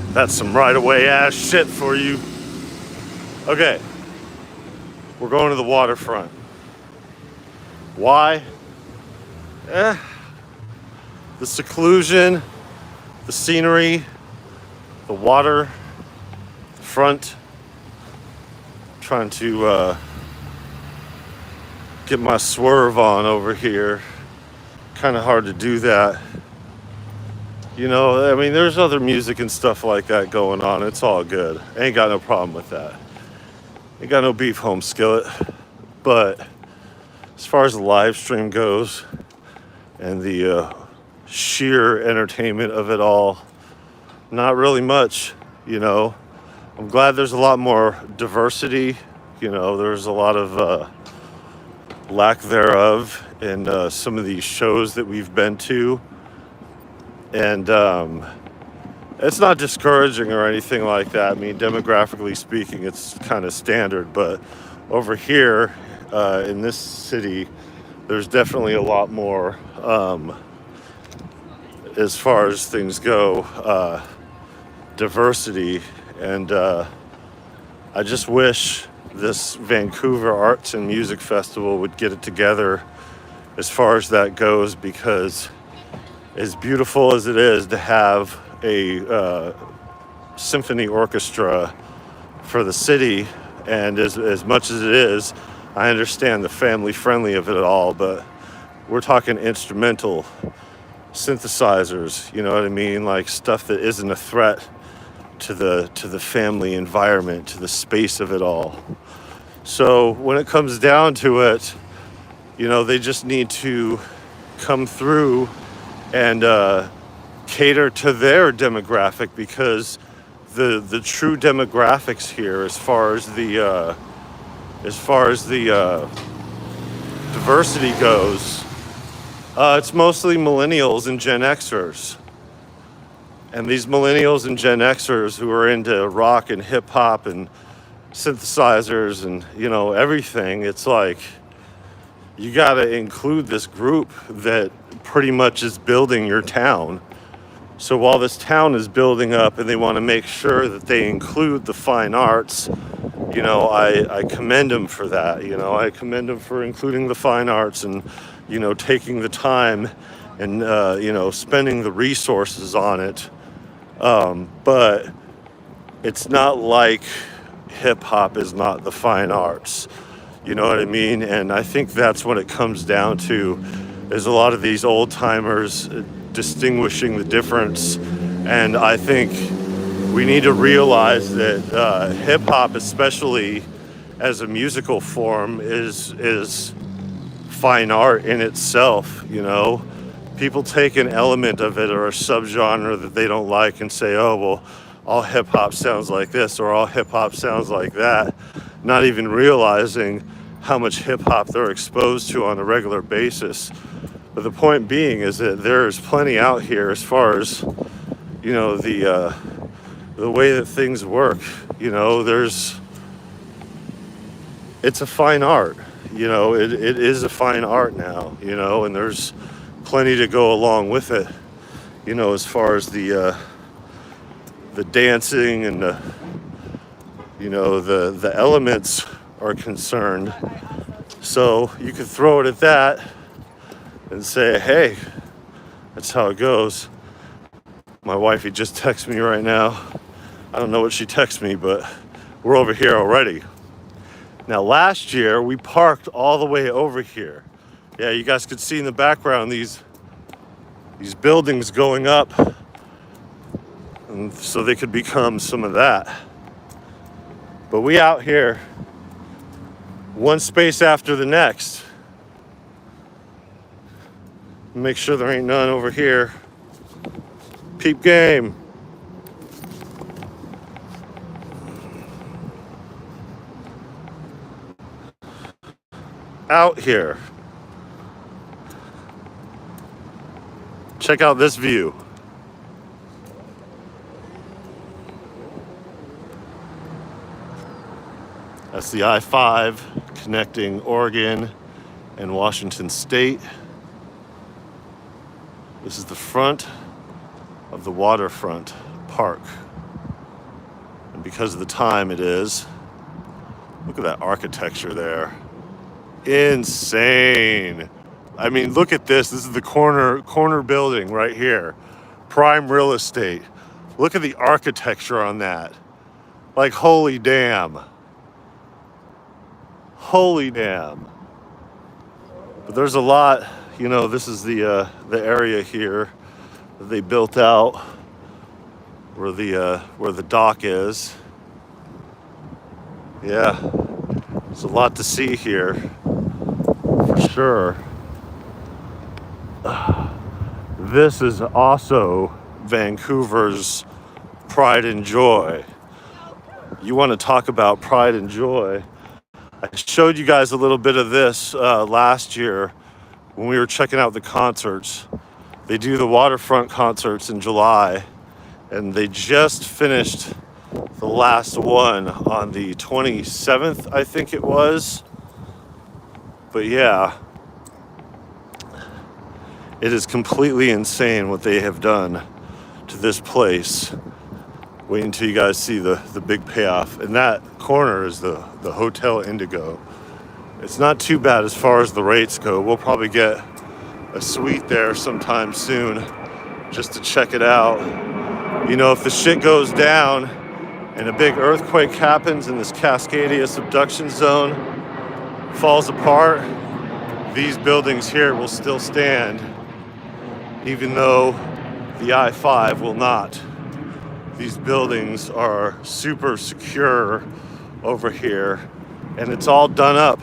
That's some right-of-way ass shit for you. Okay. We're going to the waterfront. Why? The seclusion, the scenery, the water, the front. Trying to get my swerve on over here. Kind of hard to do that. You know, I mean, there's other music and stuff like that going on. It's all good. Ain't got no problem with that. Ain't got no beef, home skillet. But as far as the live stream goes and the sheer entertainment of it all, not really much, you know. I'm glad there's a lot more diversity. You know, there's a lot of lack thereof in some of these shows that we've been to. And it's not discouraging or anything like that. I mean, demographically speaking, it's kind of standard. But over here in this city, there's definitely a lot more, as far as things go, diversity. And I just wish this Vancouver Arts and Music Festival would get it together as far as that goes, because as beautiful as it is to have a symphony orchestra for the city, and as much as it is, I understand the family friendly of it all, but we're talking instrumental synthesizers, you know what I mean? Like stuff that isn't a threat to the family environment, to the space of it all. So when it comes down to it, you know, they just need to come through and cater to their demographic, because the true demographics here, as far as the diversity goes, it's mostly millennials and Gen Xers. And these millennials and Gen Xers who are into rock and hip hop and synthesizers and, you know, everything, it's like you got to include this group that pretty much is building your town. So while this town is building up and they want to make sure that they include the fine arts, you know, I commend them for that. You know, I commend them for including the fine arts and, you know, taking the time and, you know, spending the resources on it. But it's not like hip hop is not the fine arts. You know what I mean? And I think that's what it comes down to. There's a lot of these old timers distinguishing the difference. And I think we need to realize that hip hop, especially as a musical form, is fine art in itself, you know? People take an element of it or a subgenre that they don't like and say, oh, well, all hip hop sounds like this or all hip hop sounds like that. not even realizing how much hip hop they're exposed to on a regular basis. But the point being is that there's plenty out here as far as, the way that things work. It's a fine art. It is a fine art now, and there's plenty to go along with it, as far as the dancing and the elements are concerned. So you could throw it at that and say, hey, that's how it goes. My wifey just texted me right now. I don't know what she texted me, but we're over here already. Now, last year, we parked all the way over here. Yeah, you guys could see in the background these buildings going up, and so they could become some of that. But we out here, one space after the next. Make sure there ain't none over here. Peep game. Out here. Check out this view. That's the I-5 connecting Oregon and Washington State. This is the front of the waterfront park. And because of the time it is, look at that architecture there. Insane. I mean, look at this. This is the corner building right here. Prime real estate. Look at the architecture on that. Like, holy damn. Holy damn. But there's a lot, this is the area here that they built out where the dock is. Yeah. There's a lot to see here. For sure. This is also Vancouver's pride and joy. You want to talk about pride and joy? I showed you guys a little bit of this last year when we were checking out the concerts. They do the waterfront concerts in July, and they just finished the last one on the 27th, I think it was. But yeah, it is completely insane what they have done to this place. Wait until you guys see the big payoff. And that corner is the Hotel Indigo. It's not too bad as far as the rates go. We'll probably get a suite there sometime soon just to check it out. If the shit goes down and a big earthquake happens and this Cascadia subduction zone falls apart, these buildings here will still stand, even though the I-5 will not. These buildings are super secure over here, and it's all done up.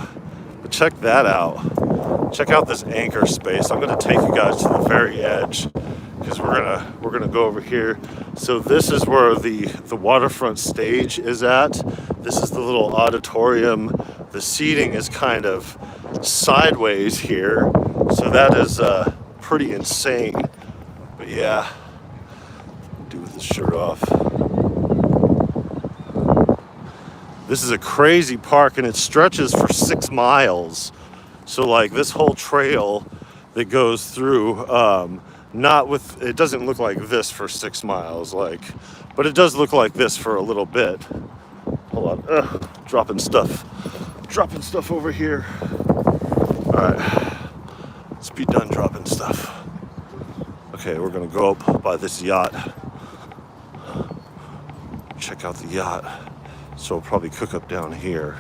But check that out. Check out this anchor space. I'm gonna take you guys to the very edge because we're gonna go over here. So this is where the waterfront stage is at. This is the little auditorium. The seating is kind of sideways here, so that is pretty insane. But yeah, do with his shirt off. This is a crazy park, and it stretches for 6 miles. So like this whole trail that goes through, it doesn't look like this for 6 miles, but it does look like this for a little bit. Hold on, dropping stuff over here. All right, let's be done dropping stuff. Okay, we're gonna go up by this yacht. Check out the yacht. So we'll probably cook up down here.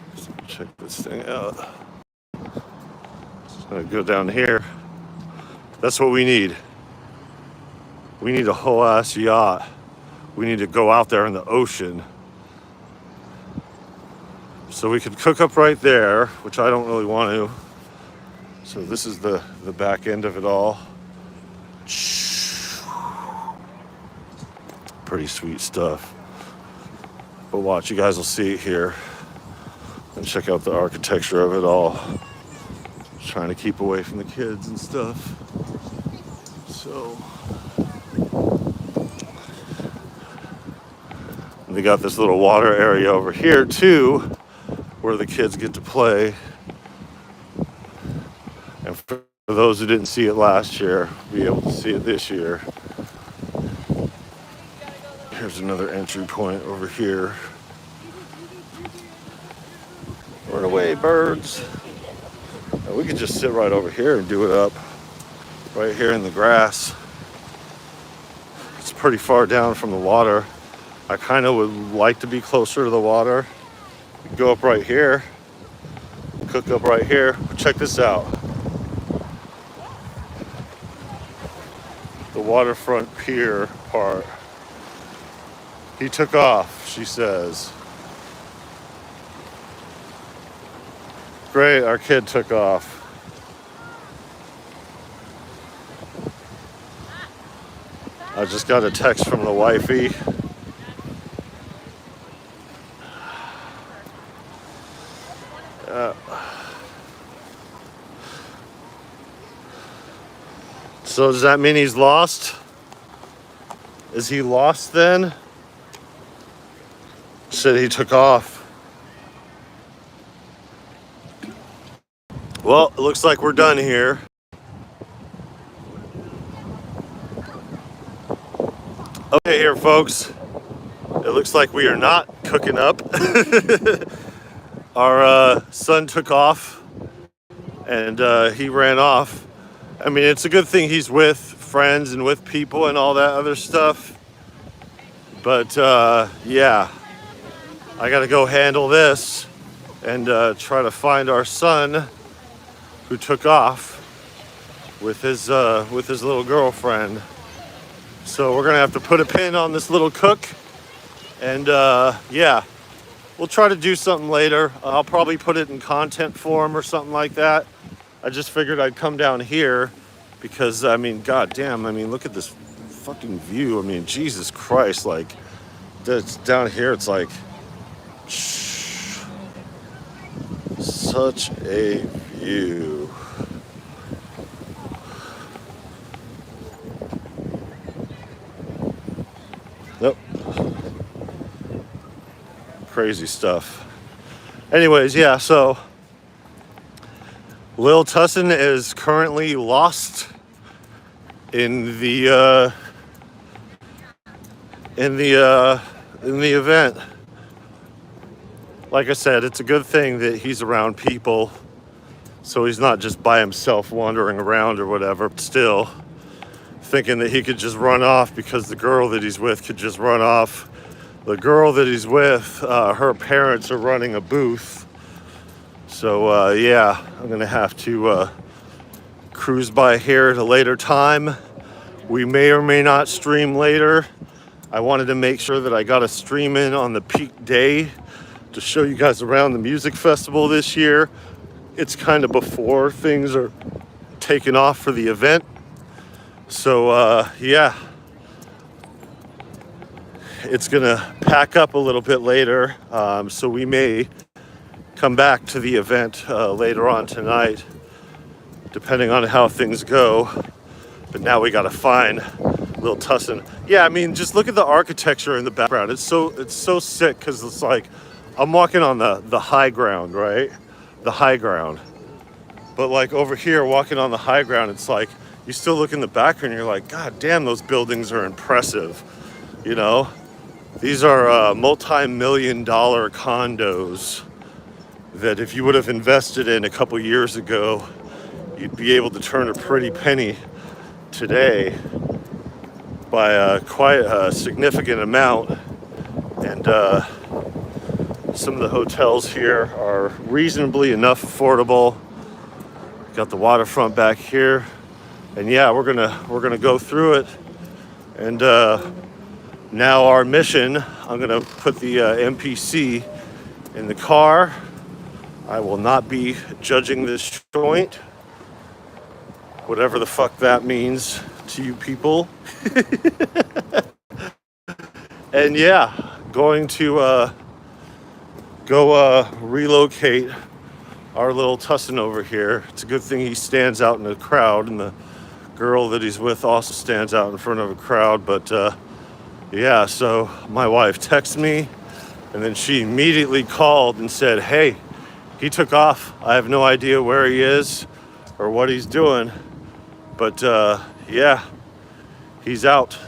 Let's check this thing out. Just gonna go down here. That's what we need. We need a whole ass yacht. We need to go out there in the ocean. So we could cook up right there, which I don't really want to. So this is the back end of it all. Pretty sweet stuff. But watch, you guys will see it here. And check out the architecture of it all. Trying to keep away from the kids and stuff. So they got this little water area over here too, where the kids get to play. And for those who didn't see it last year, be able to see it this year. Here's another entry point over here. Run away, birds. Now, we could just sit right over here and do it up. Right here in the grass. It's pretty far down from the water. I kind of would like to be closer to the water. Go up right here. Cook up right here. Check this out. The waterfront pier part. He took off, she says. Great, our kid took off. I just got a text from the wifey. So does that mean he's lost? Is he lost then? Said he took off. Well, it looks like we're done here. Okay here, folks. It looks like we are not cooking up. Our son took off and he ran off. I mean, it's a good thing he's with friends and with people and all that other stuff. But yeah, I gotta go handle this and try to find our son who took off with his little girlfriend. So we're gonna have to put a pin on this little cook, and yeah, we'll try to do something later. I'll probably put it in content form or something like that. I just figured I'd come down here because, I mean, goddamn, I mean, look at this fucking view. I mean, Jesus Christ, like, it's down here, it's like, such a view. Nope. Crazy stuff. Anyways, yeah, so Lil Tussin is currently lost in the event. Like I said, it's a good thing that he's around people, so he's not just by himself wandering around or whatever. But still, thinking that he could just run off because the girl that he's with could just run off. The girl that he's with, her parents are running a booth. So yeah, I'm gonna have to cruise by here at a later time. We may or may not stream later. I wanted to make sure that I got a stream in on the peak day to show you guys around the music festival this year. It's kind of before things are taken off for the event. So yeah, it's gonna pack up a little bit later. So we may come back to the event later on tonight, depending on how things go. But now we gotta find Lil Tussin. Yeah, I mean, just look at the architecture in the background. It's so sick because it's like I'm walking on the high ground, right? The high ground. But like over here, walking on the high ground, it's like you still look in the background and you're like, God damn, those buildings are impressive. You know, these are multi-million-dollar condos that if you would have invested in a couple years ago, you'd be able to turn a pretty penny today by quite a significant amount. And some of the hotels here are reasonably enough affordable. Got the waterfront back here, and yeah, we're gonna go through it. And now our mission, I'm gonna put the MPC in the car. I will not be judging this joint, whatever the fuck that means. to you people. And yeah, going to go relocate our little Tussin over here. It's a good thing he stands out in the crowd, and the girl that he's with also stands out in front of a crowd. But yeah, so my wife texted me, and then she immediately called and said, hey, he took off. I have no idea where he is or what he's doing, but yeah, he's out.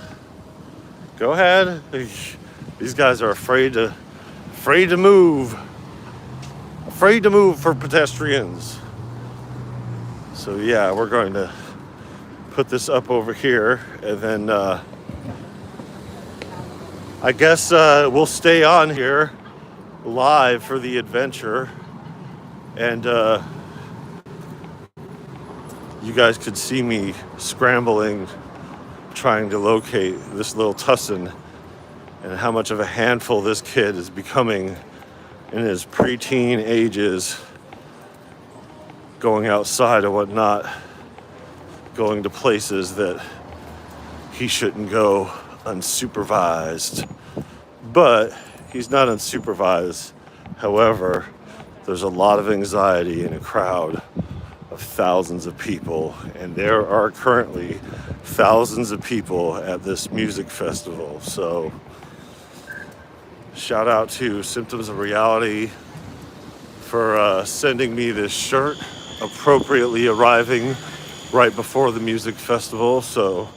Go ahead. These guys are afraid to move. Afraid to move for pedestrians. So yeah, we're going to put this up over here, and then I guess we'll stay on here live for the adventure, and you guys could see me scrambling, trying to locate this little Tussin, and how much of a handful this kid is becoming in his preteen ages, going outside and whatnot, going to places that he shouldn't go unsupervised. But he's not unsupervised. However, there's a lot of anxiety in a crowd of thousands of people, and there are currently thousands of people at this music festival. So shout out to Symptoms of Reality for sending me this shirt, appropriately arriving right before the music festival, so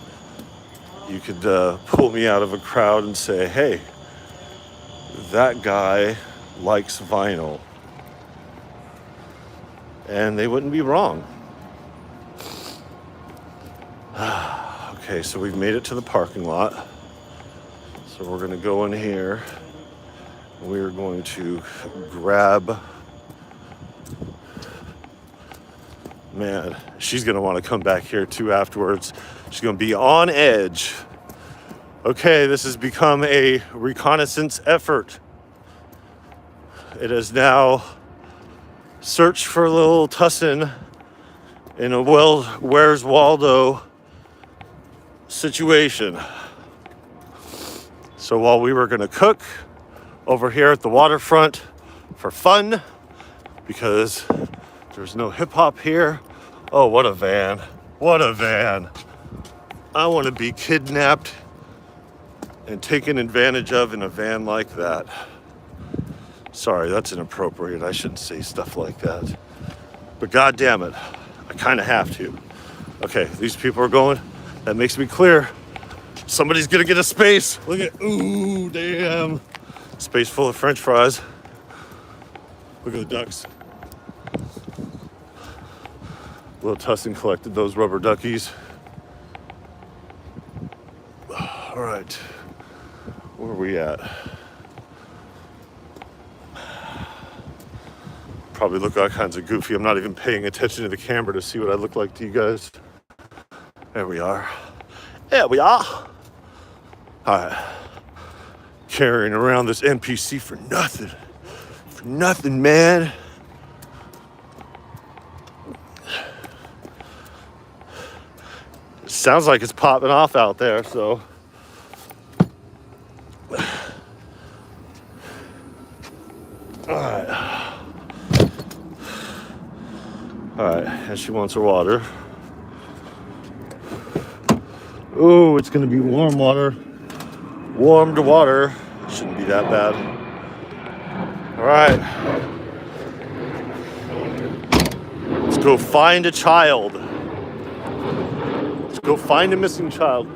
you could pull me out of a crowd and say, hey, that guy likes vinyl. And they wouldn't be wrong. Okay, so we've made it to the parking lot. So we're gonna go in here. We're going to grab, man, she's gonna wanna come back here too afterwards. She's gonna be on edge. Okay, this has become a reconnaissance effort. It is now search for little Tussin in a Where's Waldo situation. So while we were gonna cook over here at the waterfront for fun, because there's no hip hop here. Oh, what a van. What a van. I want to be kidnapped and taken advantage of in a van like that. Sorry, that's inappropriate. I shouldn't say stuff like that. But God damn it, I kind of have to. Okay, these people are going. That makes me clear. Somebody's gonna get a space. Look at, ooh, damn. Space full of French fries. Look at the ducks. Little Tussin collected those rubber duckies. All right, where are we at? Probably look all kinds of goofy. I'm not even paying attention to the camera to see what I look like to you guys. There we are. There we are. All right. Carrying around this NPC for nothing. For nothing, man. It sounds like it's popping off out there, so. All right. All right, and she wants her water. Oh, it's gonna be warm water. Warmed water. Shouldn't be that bad. All right. Let's go find a child. Let's go find a missing child.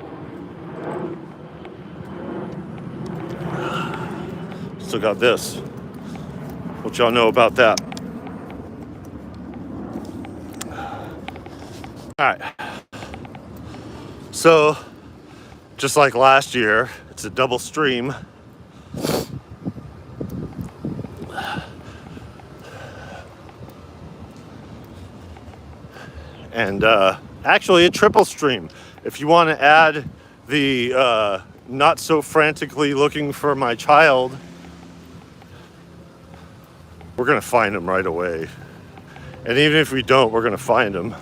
Still got this. What y'all know about that? All right. So, just like last year, it's a double stream. And actually a triple stream. If you want to add the not so frantically looking for my child, we're gonna find him right away. And even if we don't, we're gonna find him.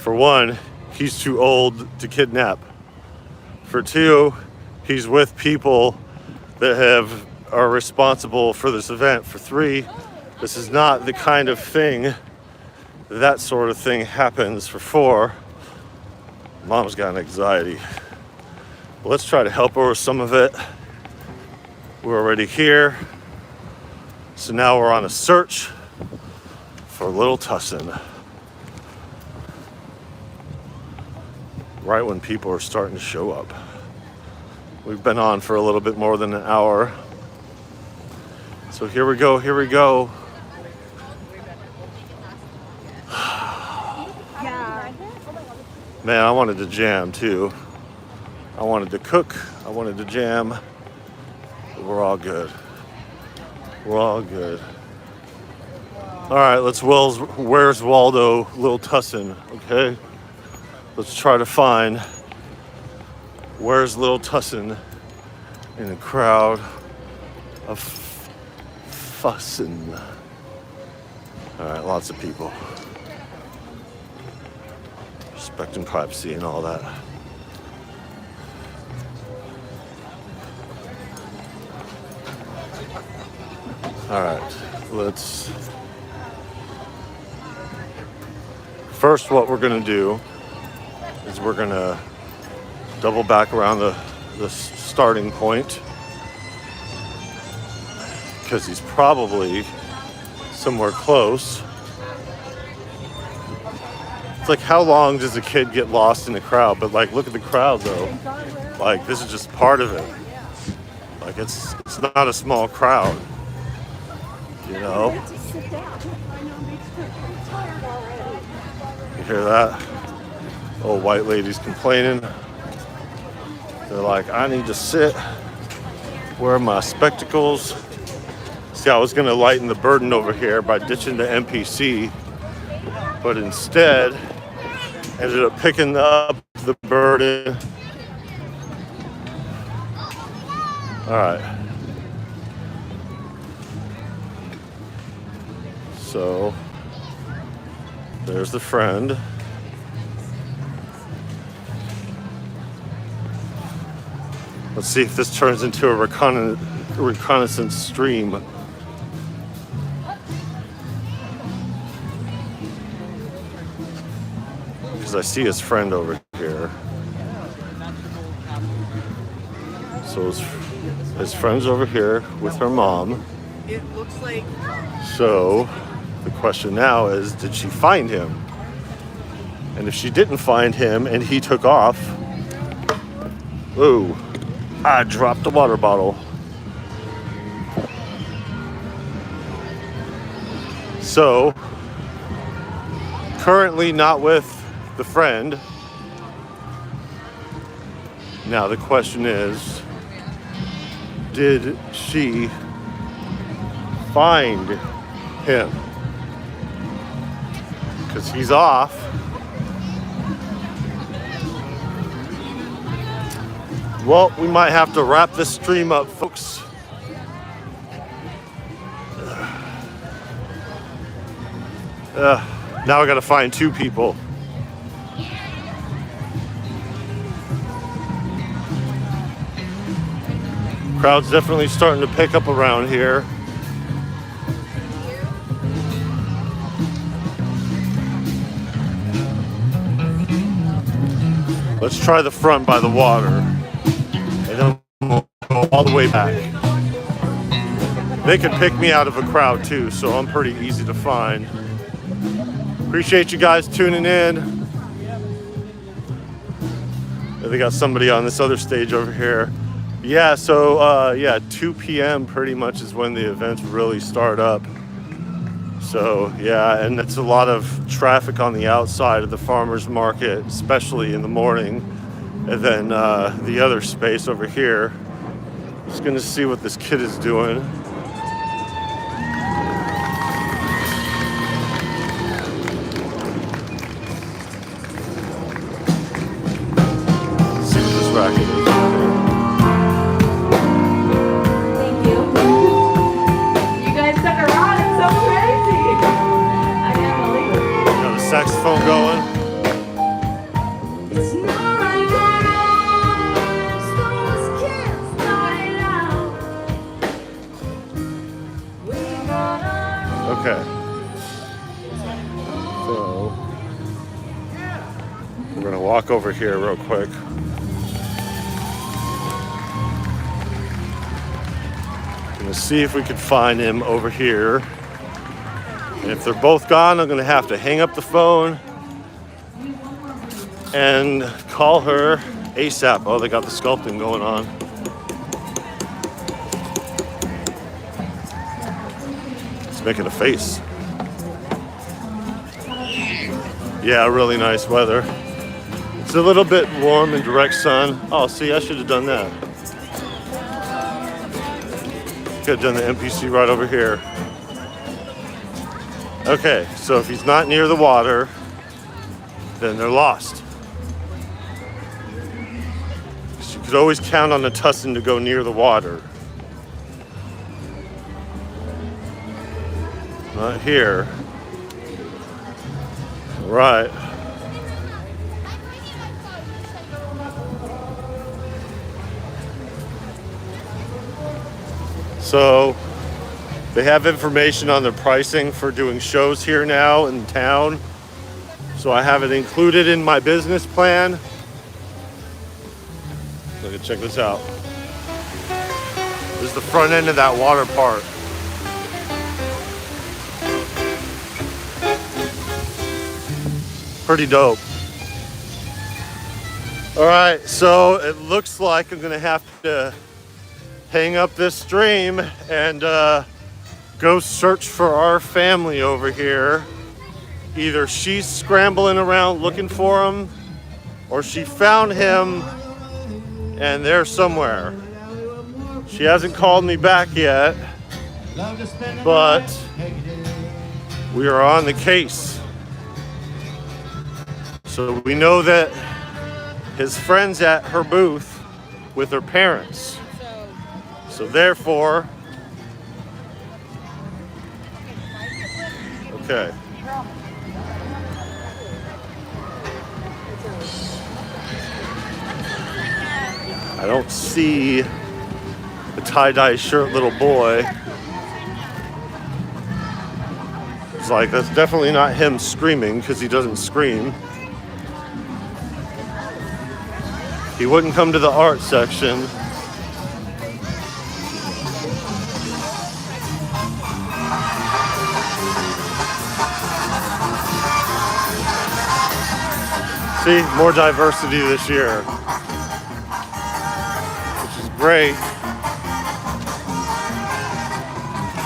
For one, he's too old to kidnap. For two, he's with people that are responsible for this event. For three, this is not the kind of thing that sort of thing happens. For four, mom's got an anxiety. But let's try to help her with some of it. We're already here. So now we're on a search for little Tussin. Right when people are starting to show up. We've been on for a little bit more than an hour. So here we go, here we go. Man, I wanted to jam too. I wanted to cook, I wanted to jam. But we're all good. We're all good. All right, where's Waldo, Little Tussin, okay? Let's try to find where's Little Tussin in a crowd of fussin'. All right, lots of people. Respecting privacy and all that. All right, first what we're gonna do is we're gonna double back around the starting point because he's probably somewhere close. It's like, how long does a kid get lost in a crowd? But like, look at the crowd though. Like, this is just part of it. Like, it's not a small crowd, you know? You hear that? Old white ladies complaining. They're like, I need to sit, wear my spectacles. See, I was gonna lighten the burden over here by ditching the NPC, but instead ended up picking up the burden. All right. So there's the friend. Let's see if this turns into a reconnaissance stream. Because I see his friend over here. So his friend's over here with her mom. It looks like. So the question now is, did she find him? And if she didn't find him and he took off, ooh, I dropped the water bottle. So, currently not with the friend. Now the question is, did she find him? Because he's off. Well, we might have to wrap this stream up, folks. Now I gotta find two people. Crowd's definitely starting to pick up around here. Let's try the front by the water. And then we'll go all the way back. They could pick me out of a crowd too, so I'm pretty easy to find. Appreciate you guys tuning in. They got somebody on this other stage over here. Yeah, so 2 p.m. pretty much is when the events really start up. So yeah, and it's a lot of traffic on the outside of the farmers market, especially in the morning. And then the other space over here. Just gonna see what this kid is doing. See what this racket is. Thank you. You guys stuck around. It's so crazy. I can't believe it. Got a saxophone going. walk over here real quick. Gonna see if we can find him over here. And if they're both gone, I'm gonna have to hang up the phone and call her ASAP. Oh, they got the sculpting going on. It's making a face. Yeah, really nice weather. It's a little bit warm and direct sun. Oh, see, I should have done that. Could have done the NPC right over here. Okay, so if he's not near the water, then they're lost. You could always count on the tussin to go near the water. Not here. Right. So they have information on the pricing for doing shows here now in town. So I have it included in my business plan. Look, check this out. This is the front end of that water park. Pretty dope. All right, so it looks like I'm gonna have to hang up this stream and go search for our family over here. Either she's scrambling around looking for him, or she found him and they're somewhere. She hasn't called me back yet, but we are on the case. So we know that his friend's at her booth with her parents. So therefore, okay. I don't see the tie-dye shirt little boy. It's like, that's definitely not him screaming, because he doesn't scream. He wouldn't come to the art section. See, more diversity this year, which is great.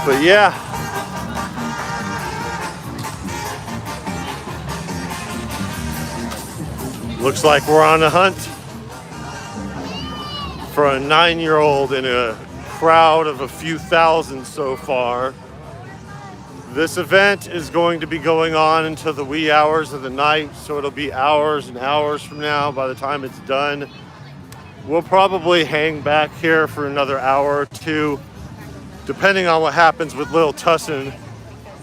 But yeah, looks like we're on a hunt for a 9-year-old in a crowd of a few thousand so far. This event is going to be going on until the wee hours of the night, so it'll be hours and hours from now by the time it's done. We'll probably hang back here for another hour or two, depending on what happens with Lil Tussin,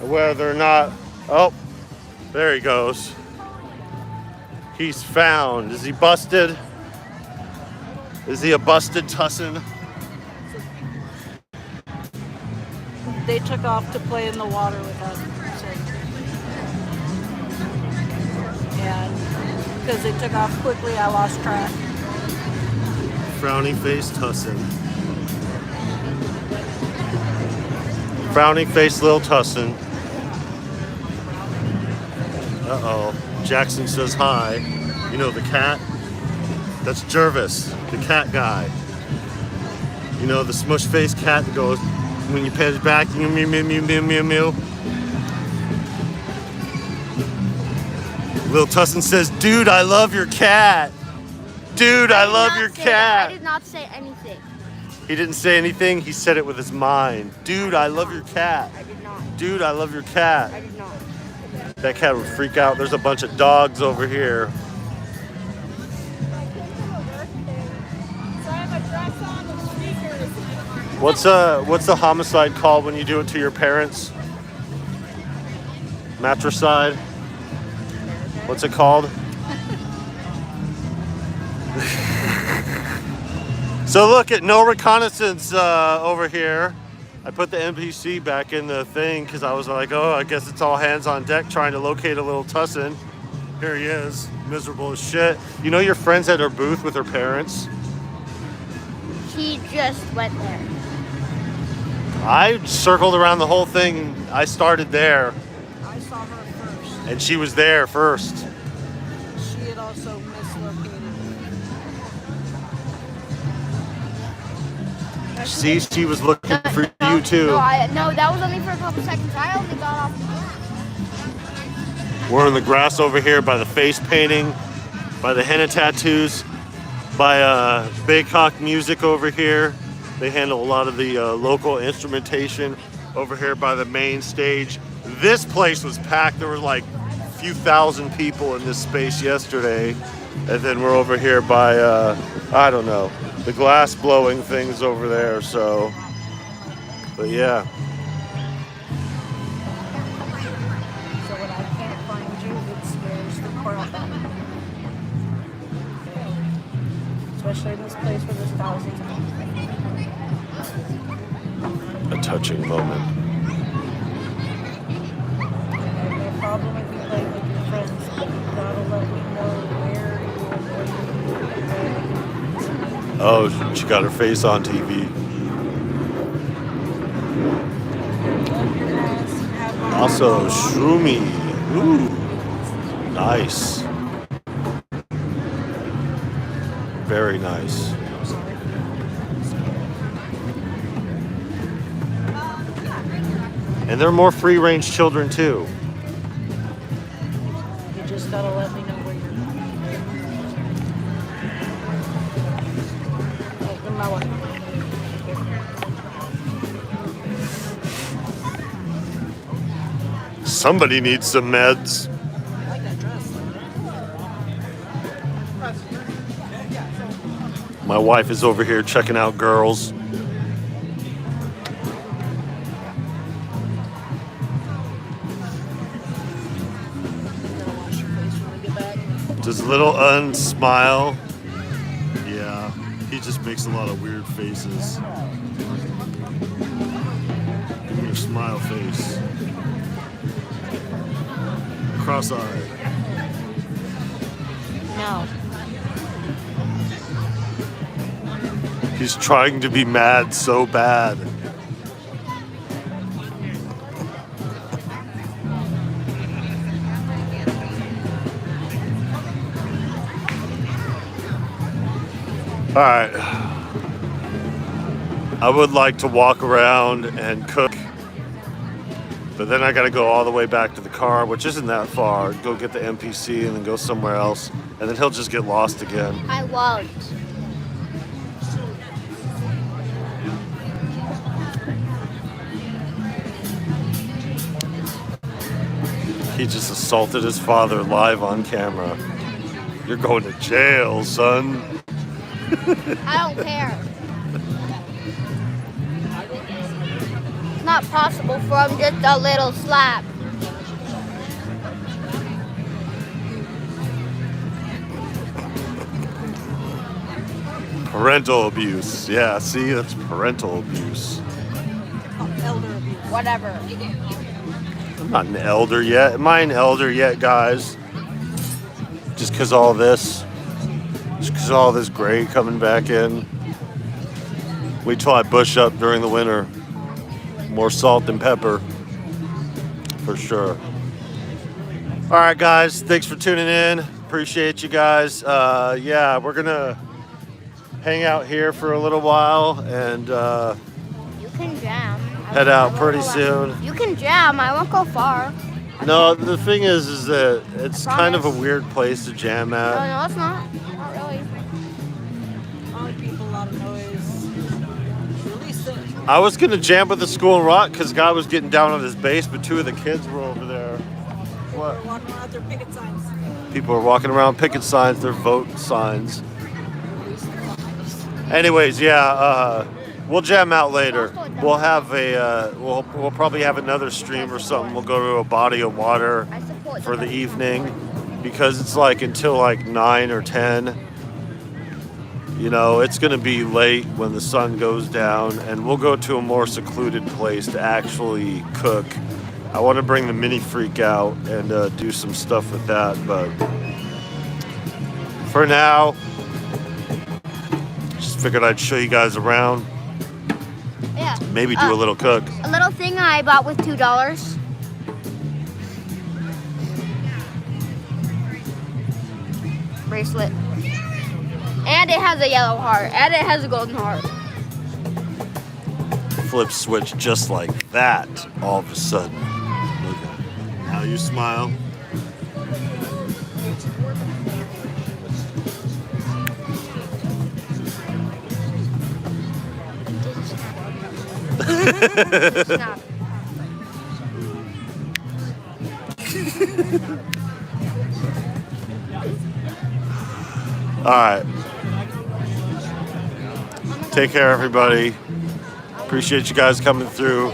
and whether or not, oh, there he goes. He's found. Is he busted? Is he a busted Tussin? They took off to play in the water with us. And because they took off quickly, I lost track. Frowny face Tussin. Frowny face Lil Tussin. Uh-oh. Jackson says hi. You know the cat? That's Jervis, the cat guy. You know the smush face cat that goes, when you pet his back, mew, mew, mew, mew, mew, mew, mew. Lil Tussin says, dude, I love your cat. Dude, I love your cat. I did not say anything. He didn't say anything. He said it with his mind. Dude, I love your cat. I did not. Dude, I love your cat. I did not. That cat would freak out. There's a bunch of dogs over here. What's the homicide called when you do it to your parents? Matricide? What's it called? So look at no reconnaissance over here. I put the NPC back in the thing because I was like, oh, I guess it's all hands on deck trying to locate a little Tussin. Here he is, miserable as shit. You know your friend's at her booth with her parents? She just went there. I circled around the whole thing. I started there, I saw her first. and she was there first. She had also mislocated. See, she was looking for you too. No, that was only for a couple seconds. I only got off the grass. We're in the grass over here by the face painting, by the henna tattoos, by Baycock Music over here. They handle a lot of the local instrumentation over here by the main stage. This place was packed. There were like a few thousand people in this space yesterday. And then we're over here by, I don't know, the glass blowing things over there. So, but yeah. So when I can't find you, it scares the crap out of me. Especially in this place where there's thousands of people. A touching moment. I have no problem if you play with your friends, but you gotta let me know where you are. Oh, she got her face on TV. Also, Shroomy. Ooh, nice. Very nice. And there are more free-range children too. You just gotta let me know where you're. Somebody needs some meds. I like that dress. My wife is over here checking out girls. Does little smile? Yeah, he just makes a lot of weird faces. Give me your smile face. Cross-eyed. No. He's trying to be mad so bad. All right. I would like to walk around and cook, but then I got to go all the way back to the car, which isn't that far. Go get the NPC and then go somewhere else, and then he'll just get lost again. I won't. He just assaulted his father live on camera. You're going to jail, son. I don't care. It's not possible from just a little slap. Parental abuse. Yeah, see, that's parental abuse. Elder abuse. Whatever. I'm not an elder yet. Am I an elder yet, guys? Just because all this gray coming back in. Wait till I bush up during the winter. More salt and pepper. For sure. All right, guys. Thanks for tuning in. Appreciate you guys. Yeah, we're going to hang out here for a little while and You can jam. head out pretty soon. You can jam. I won't go far. No, the thing is that it's kind of a Promise. weird place to jam No, at. no, it's not. Not really. A lot of people, a lot of noise. Release it. I was gonna jam with the School and Rock because guy was getting down on his bass, but two of the kids were over there. What? We're walking around with their picket signs. People are walking around picket signs, their vote signs. Anyways, yeah, we'll jam out later. We'll have we'll probably have another stream or something. We'll go to a body of water I support for the evening because it's like until like 9 or 10. You know, it's gonna be late when the sun goes down, and we'll go to a more secluded place to actually cook I want to bring the mini freak out and do some stuff with that, but for now, just figured I'd show you guys around. Yeah. Maybe do a little cook. A little thing I bought with $2. Bracelet. And it has a yellow heart. And it has a golden heart. Flip switch just like that all of a sudden. Look at it. Now you smile. Snap. All right. Take care, everybody. Appreciate you guys coming through.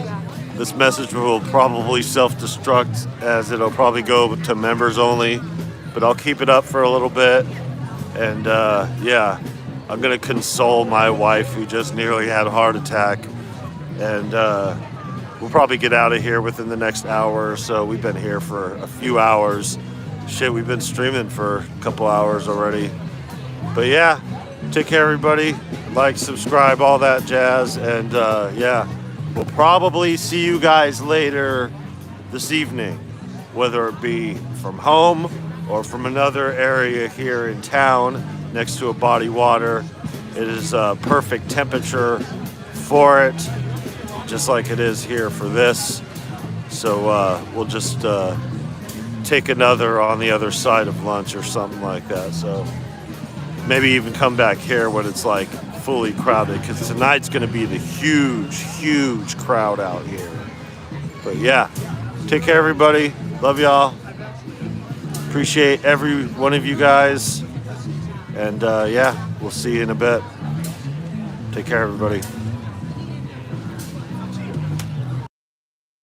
This message will probably self-destruct as it'll probably go to members only, but I'll keep it up for a little bit. And yeah, I'm gonna console my wife who just nearly had a heart attack. And we'll probably get out of here within the next hour or so. We've been here for a few hours. Shit, we've been streaming for a couple hours already. But yeah, take care, everybody. Like, subscribe, all that jazz. And yeah, we'll probably see you guys later this evening, whether it be from home or from another area here in town next to a body water. It is perfect temperature for it, just like it is here for this. So we'll just take another on the other side of lunch or something like that. So maybe even come back here when it's like fully crowded, because tonight's going to be the huge crowd out here. But yeah, take care, everybody. Love y'all. Appreciate every one of you guys. And yeah, we'll see you in a bit. Take care, everybody.